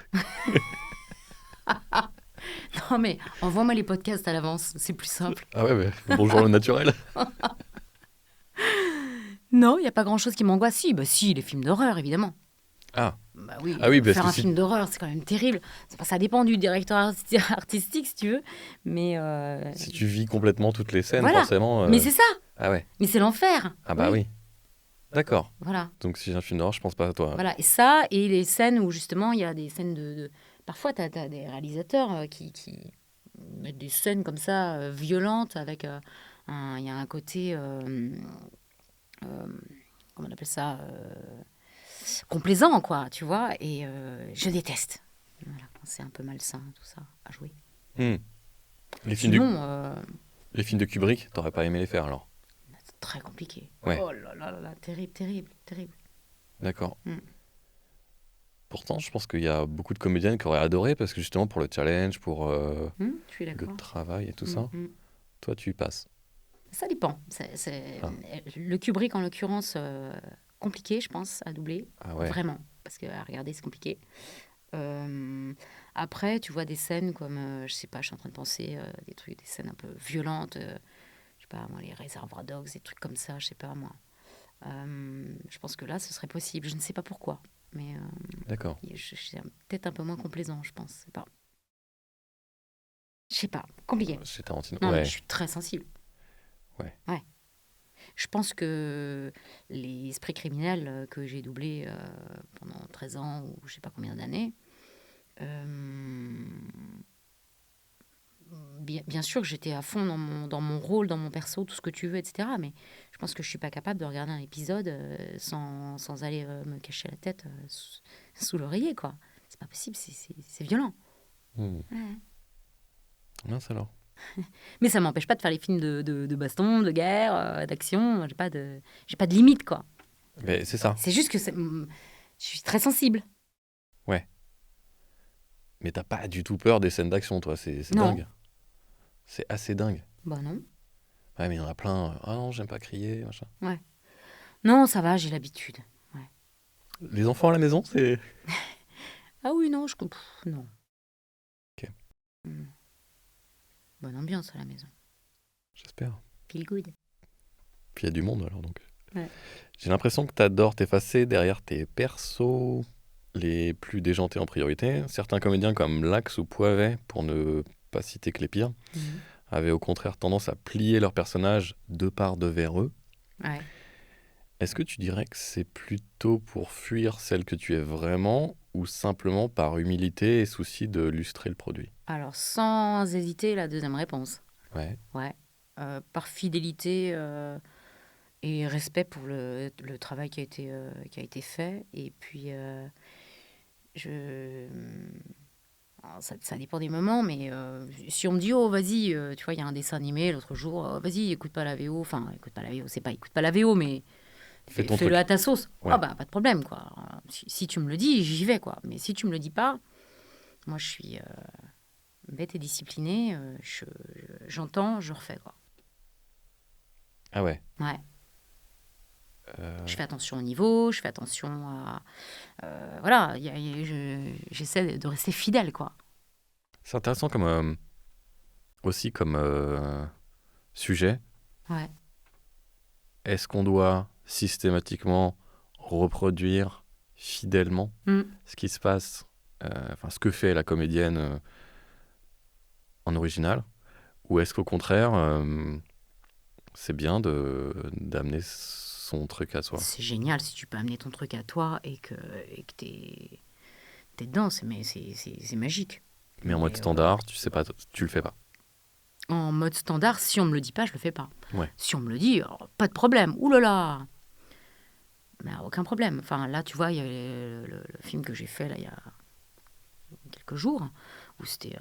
Non, mais envoie-moi les podcasts à l'avance, c'est plus simple. Ah ouais, bonjour le naturel. Non, il n'y a pas grand-chose qui m'angoisse. Si, bah si, les films d'horreur, évidemment. Ah, Bah oui, ah oui, parce faire que un si... film d'horreur, c'est quand même terrible. Ça dépend du directeur artistique, si tu veux. Mais si tu vis complètement toutes les scènes, voilà. forcément... Mais c'est ça. Ah ouais. Mais c'est l'enfer. Ah bah oui. D'accord. Voilà. Donc si j'ai un film d'horreur, je pense pas à toi. Voilà. Et ça, et les scènes où justement, il y a des scènes Parfois, tu as des réalisateurs qui mettre des scènes comme ça, violentes, avec il y a un côté, comment on appelle ça, complaisant, quoi, tu vois, et je déteste. Voilà, quand c'est un peu malsain, tout ça, à jouer. Hmm. Les Sinon, films de Kubrick, t'aurais pas aimé les faire alors? c'est très compliqué. Ouais. Oh là là là là, terrible, terrible, terrible. D'accord. Hmm. Pourtant, je pense qu'il y a beaucoup de comédiennes qui auraient adoré parce que justement pour le challenge, pour Je suis le d'accord. travail et tout Hmm, ça, hmm. toi tu y passes. Ça dépend. Ah. Le Kubrick, en l'occurrence, compliqué, je pense, à doubler. Ah ouais. Vraiment. Parce que à regarder, c'est compliqué. Après, tu vois des scènes comme, je sais pas, je suis en train de penser des scènes un peu violentes, je sais pas, moi, les Reservoir Dogs, des trucs comme ça, je sais pas, moi. Je pense que là, ce serait possible. Je ne sais pas pourquoi, mais D'accord. c'est peut-être un peu moins complaisant, je pense. Je sais pas, compliqué. C'est Tarantino. Non, mais Ouais. je suis très sensible. Ouais. Ouais. Je pense que les esprits criminels que j'ai doublés pendant 13 ans ou je sais pas combien d'années, bien sûr que j'étais à fond dans mon rôle, dans mon perso, tout ce que tu veux, etc. Mais je pense que je suis pas capable de regarder un épisode sans aller me cacher la tête sous l'oreiller, quoi. C'est pas possible, c'est violent. Hmm. Ouais. Mince alors. Mais ça m'empêche pas de faire les films de baston, de guerre, d'action. J'ai pas de limite, quoi. Mais c'est ça. C'est juste que je suis très sensible. Ouais. Mais t'as pas du tout peur des scènes d'action, toi. C'est Non. dingue. C'est assez dingue. Bah non. Ouais, mais il y en a plein. Ah non, j'aime pas crier, machin. Ouais. Non, ça va, j'ai l'habitude. Ouais. Les enfants à la maison, c'est... Ah oui, non, non. Ok. Bonne ambiance à la maison. J'espère. Feel good. Puis il y a du monde, alors, donc. Ouais. J'ai l'impression que t'adores t'effacer derrière tes persos les plus déjantés en priorité. Certains comédiens comme Lax ou Poivet, pour ne pas citer que les pires, avaient au contraire tendance à plier leurs personnages de part de vers eux. Ouais. Est-ce que tu dirais que c'est plutôt pour fuir celle que tu es vraiment ou simplement par humilité et souci de lustrer le produit? Alors, sans hésiter, la deuxième réponse. Ouais. Ouais. Par fidélité et respect pour le travail qui a été fait. Et puis, ça dépend des moments, mais si on me dit, oh, vas-y, tu vois, il y a un dessin animé l'autre jour, oh, vas-y, écoute pas la VO. Enfin, écoute pas la VO, c'est pas écoute pas la VO, mais Fais ton fais-le truc. à ta sauce. Ouais. Ah bah, pas de problème, quoi. Si tu me le dis, j'y vais, quoi. Mais si tu me le dis pas, moi, je suis bête et disciplinée. J'entends, je refais, quoi. Ah ouais. Ouais. Je fais attention au niveau, je fais attention à... voilà, j'essaie de rester fidèle, quoi. C'est intéressant comme aussi comme sujet. Ouais. Est-ce qu'on doit systématiquement reproduire fidèlement ce qui se passe, enfin ce que fait la comédienne en original, ou est-ce qu'au contraire c'est bien d'amener son truc à soi? C'est génial si tu peux amener ton truc à toi et que t'es dedans, c'est magique. Mais en mode standard, tu sais pas, tu le fais pas. En mode standard, si on me le dit pas, je le fais pas. Ouais. Si on me le dit, alors, pas de problème. Ouh là là, mais aucun problème. Enfin là, tu vois, il y a le film que j'ai fait là il y a quelques jours où c'était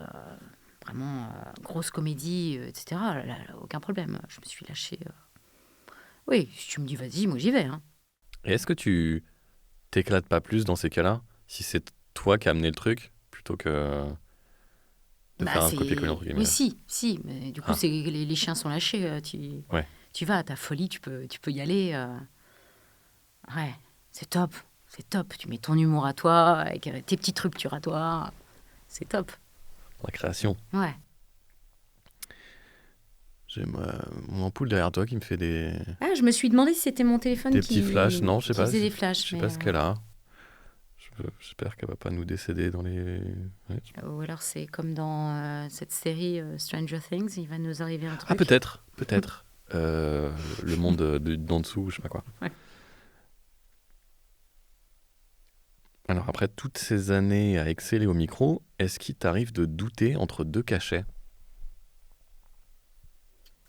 vraiment grosse comédie, etc. Là, aucun problème. Je me suis lâchée. Oui, si tu me dis vas-y, moi j'y vais. Hein. Et est-ce que tu t'éclates pas plus dans ces cas-là, si c'est toi qui as amené le truc, plutôt que de faire un copier-coller entre guillemets? Oui, si. Mais du coup, les chiens sont lâchés. Ouais. Tu vas à ta folie, tu peux y aller. Ouais, c'est top. C'est top. Tu mets ton humour à toi, avec tes petites ruptures à toi. C'est top. La création. Ouais. J'ai mon ampoule derrière toi qui me fait des Ah, je me suis demandé si c'était mon téléphone petits flashs. Non, je sais qui pas. faisait des flashs. Je sais pas ce qu'elle a. J'espère qu'elle va pas nous décéder dans les... Ouais. Ou alors c'est comme dans cette série Stranger Things, il va nous arriver un truc. Ah, peut-être. Le monde d'en dessous, je sais pas quoi. Ouais. Alors, après toutes ces années à exceller au micro, est-ce qu'il t'arrive de douter entre deux cachets?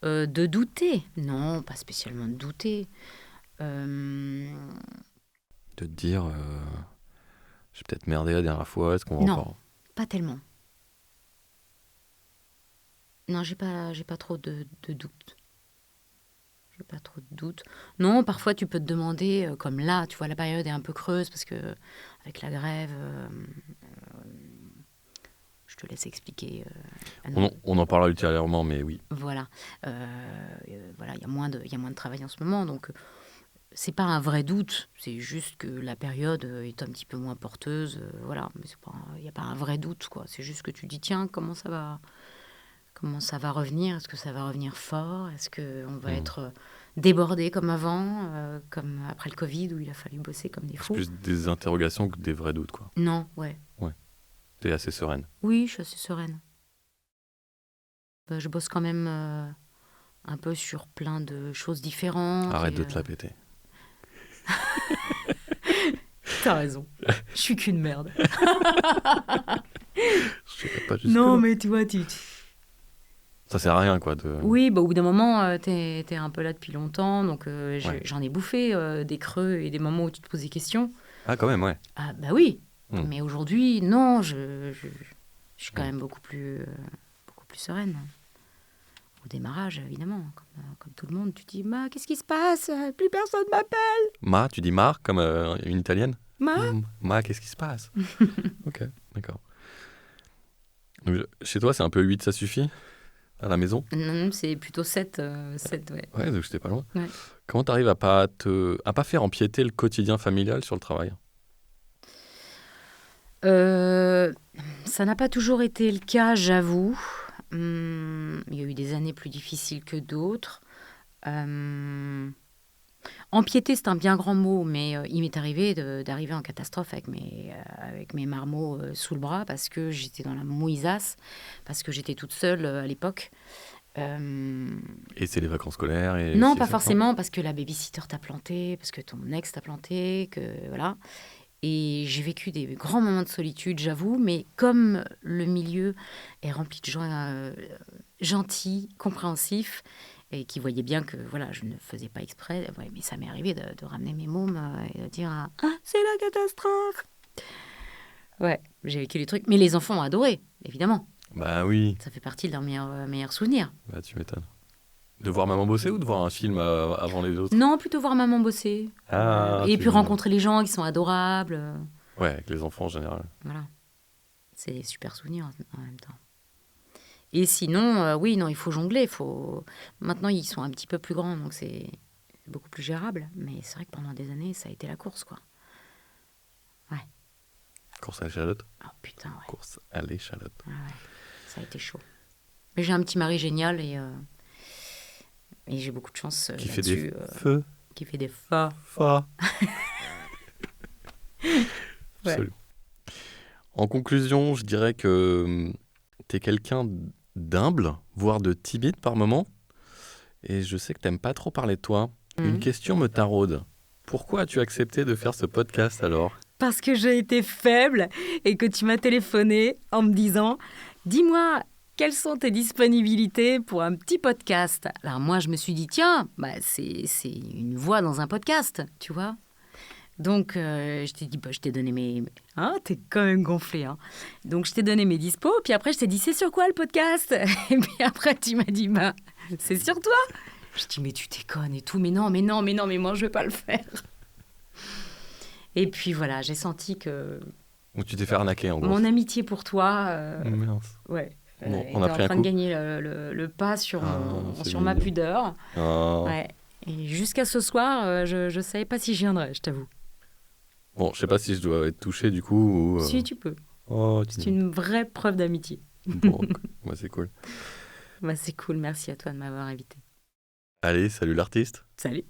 De douter? Non, pas spécialement de douter. De te dire, j'ai peut-être merdé la dernière fois, est-ce qu'on va Non. encore... Pas tellement. Non, j'ai pas trop de doutes. J'ai pas trop de doutes. Non, parfois tu peux te demander, comme là, tu vois, la période est un peu creuse parce que avec la grève, je te laisse expliquer. On en parlera ultérieurement, mais oui. Voilà, voilà, il y a moins de travail en ce moment, donc c'est pas un vrai doute. C'est juste que la période est un petit peu moins porteuse, voilà. Mais il y a pas un vrai doute, quoi. C'est juste que tu dis tiens, comment ça va revenir? Est-ce que ça va revenir fort? Est-ce que on va être débordé comme avant, comme après le Covid où il a fallu bosser comme des fous? C'est plus des interrogations que des vrais doutes, quoi. Non, ouais. T'es assez sereine. Oui, je suis assez sereine. Je bosse quand même un peu sur plein de choses différentes. Arrête de te la péter. T'as raison. Je suis qu'une merde. Je sais pas jusque Non, là. mais tu vois, Ça sert à rien, quoi. Oui, bah, au bout d'un moment, t'es un peu là depuis longtemps, donc j'en ai bouffé des creux et des moments où tu te poses des questions. Ah, quand même, ouais. Ah, bah oui. Mais aujourd'hui, non, je suis quand Mm. même beaucoup plus sereine. Au démarrage, évidemment, comme tout le monde, tu dis, qu'est-ce qui se passe? Plus personne m'appelle. Ma, tu dis ma comme une italienne? Ma? Ma, qu'est-ce qui se passe? Ok, d'accord. Donc, chez toi, c'est un peu 8, ça suffit? À la maison? Non, c'est plutôt 7, ouais. Ouais, donc j'étais pas loin. Ouais. Comment t'arrives à pas faire empiéter le quotidien familial sur le travail? Ça n'a pas toujours été le cas, j'avoue. Il y a eu des années plus difficiles que d'autres. Empiéter, c'est un bien grand mot, mais il m'est arrivé d'arriver en catastrophe avec mes marmots sous le bras parce que j'étais dans la mouisasse, parce que j'étais toute seule à l'époque. Et c'est les vacances scolaires et Non, c'est pas ça, forcément, parce que la babysitter t'a planté, parce que ton ex t'a planté, que voilà. Et j'ai vécu des grands moments de solitude, j'avoue, mais comme le milieu est rempli de gens gentils, compréhensifs, et qui voyaient bien que voilà, je ne faisais pas exprès, ouais, mais ça m'est arrivé de ramener mes mômes et de dire c'est la catastrophe. Ouais, j'ai vécu les trucs. Mais les enfants ont adoré, évidemment. Bah oui, Ça fait partie de leurs meilleurs souvenirs. bah tu m'étonnes. De voir maman bosser ou de voir un film avant les autres? Non, plutôt voir maman bosser. Ah, Et tu puis veux- rencontrer les gens qui sont adorables. Ouais, avec les enfants en général. Voilà. C'est des super souvenirs en même temps. Et sinon, oui, non, il faut jongler. Maintenant, ils sont un petit peu plus grands, donc c'est beaucoup plus gérable. Mais c'est vrai que pendant des années, ça a été la course, quoi. Ouais. Course à l'échalote? Oh putain, ouais. Course à l'échalote. Ouais, ouais. Ça a été chaud. Mais j'ai un petit mari génial et j'ai beaucoup de chance Qui fait là-dessus. des feux. Qui fait des fa. Fa. Ouais. Absolument. En conclusion, je dirais que t'es quelqu'un d'humble, voire de timide par moment. Et je sais que t'aimes pas trop parler de toi. Une question me taraude. Pourquoi as-tu accepté de faire ce podcast alors? Parce que j'ai été faible et que tu m'as téléphoné en me disant « Dis-moi, quelles sont tes disponibilités pour un petit podcast ?» Alors moi, je me suis dit « Tiens, c'est une voix dans un podcast, tu vois ?» Donc, je t'ai dit « Je t'ai donné mes... » Hein, t'es quand même gonflé, hein. Donc, je t'ai donné mes dispos, puis après, je t'ai dit « C'est sur quoi le podcast ?» Et puis après, tu m'as dit « C'est sur toi ?» Je dis « Mais tu déconnes et tout, mais non, mais moi, je vais pas le faire. » Et puis voilà, j'ai senti que Ou tu t'es fait arnaquer en gros? mon amitié pour toi, Mince. ouais, Bon, était on a en pris un train coup. de gagner le pas sur, c'est sur ma mignon. pudeur. Oh. Ouais. Et jusqu'à ce soir, je ne savais pas si j'y viendrais, je t'avoue. Bon, je sais pas si je dois être touché du coup ou... Si tu peux. Oh, C'est une vraie preuve d'amitié. Bon, ouais, c'est cool. C'est cool, merci à toi de m'avoir invité. Allez, salut l'artiste. Salut.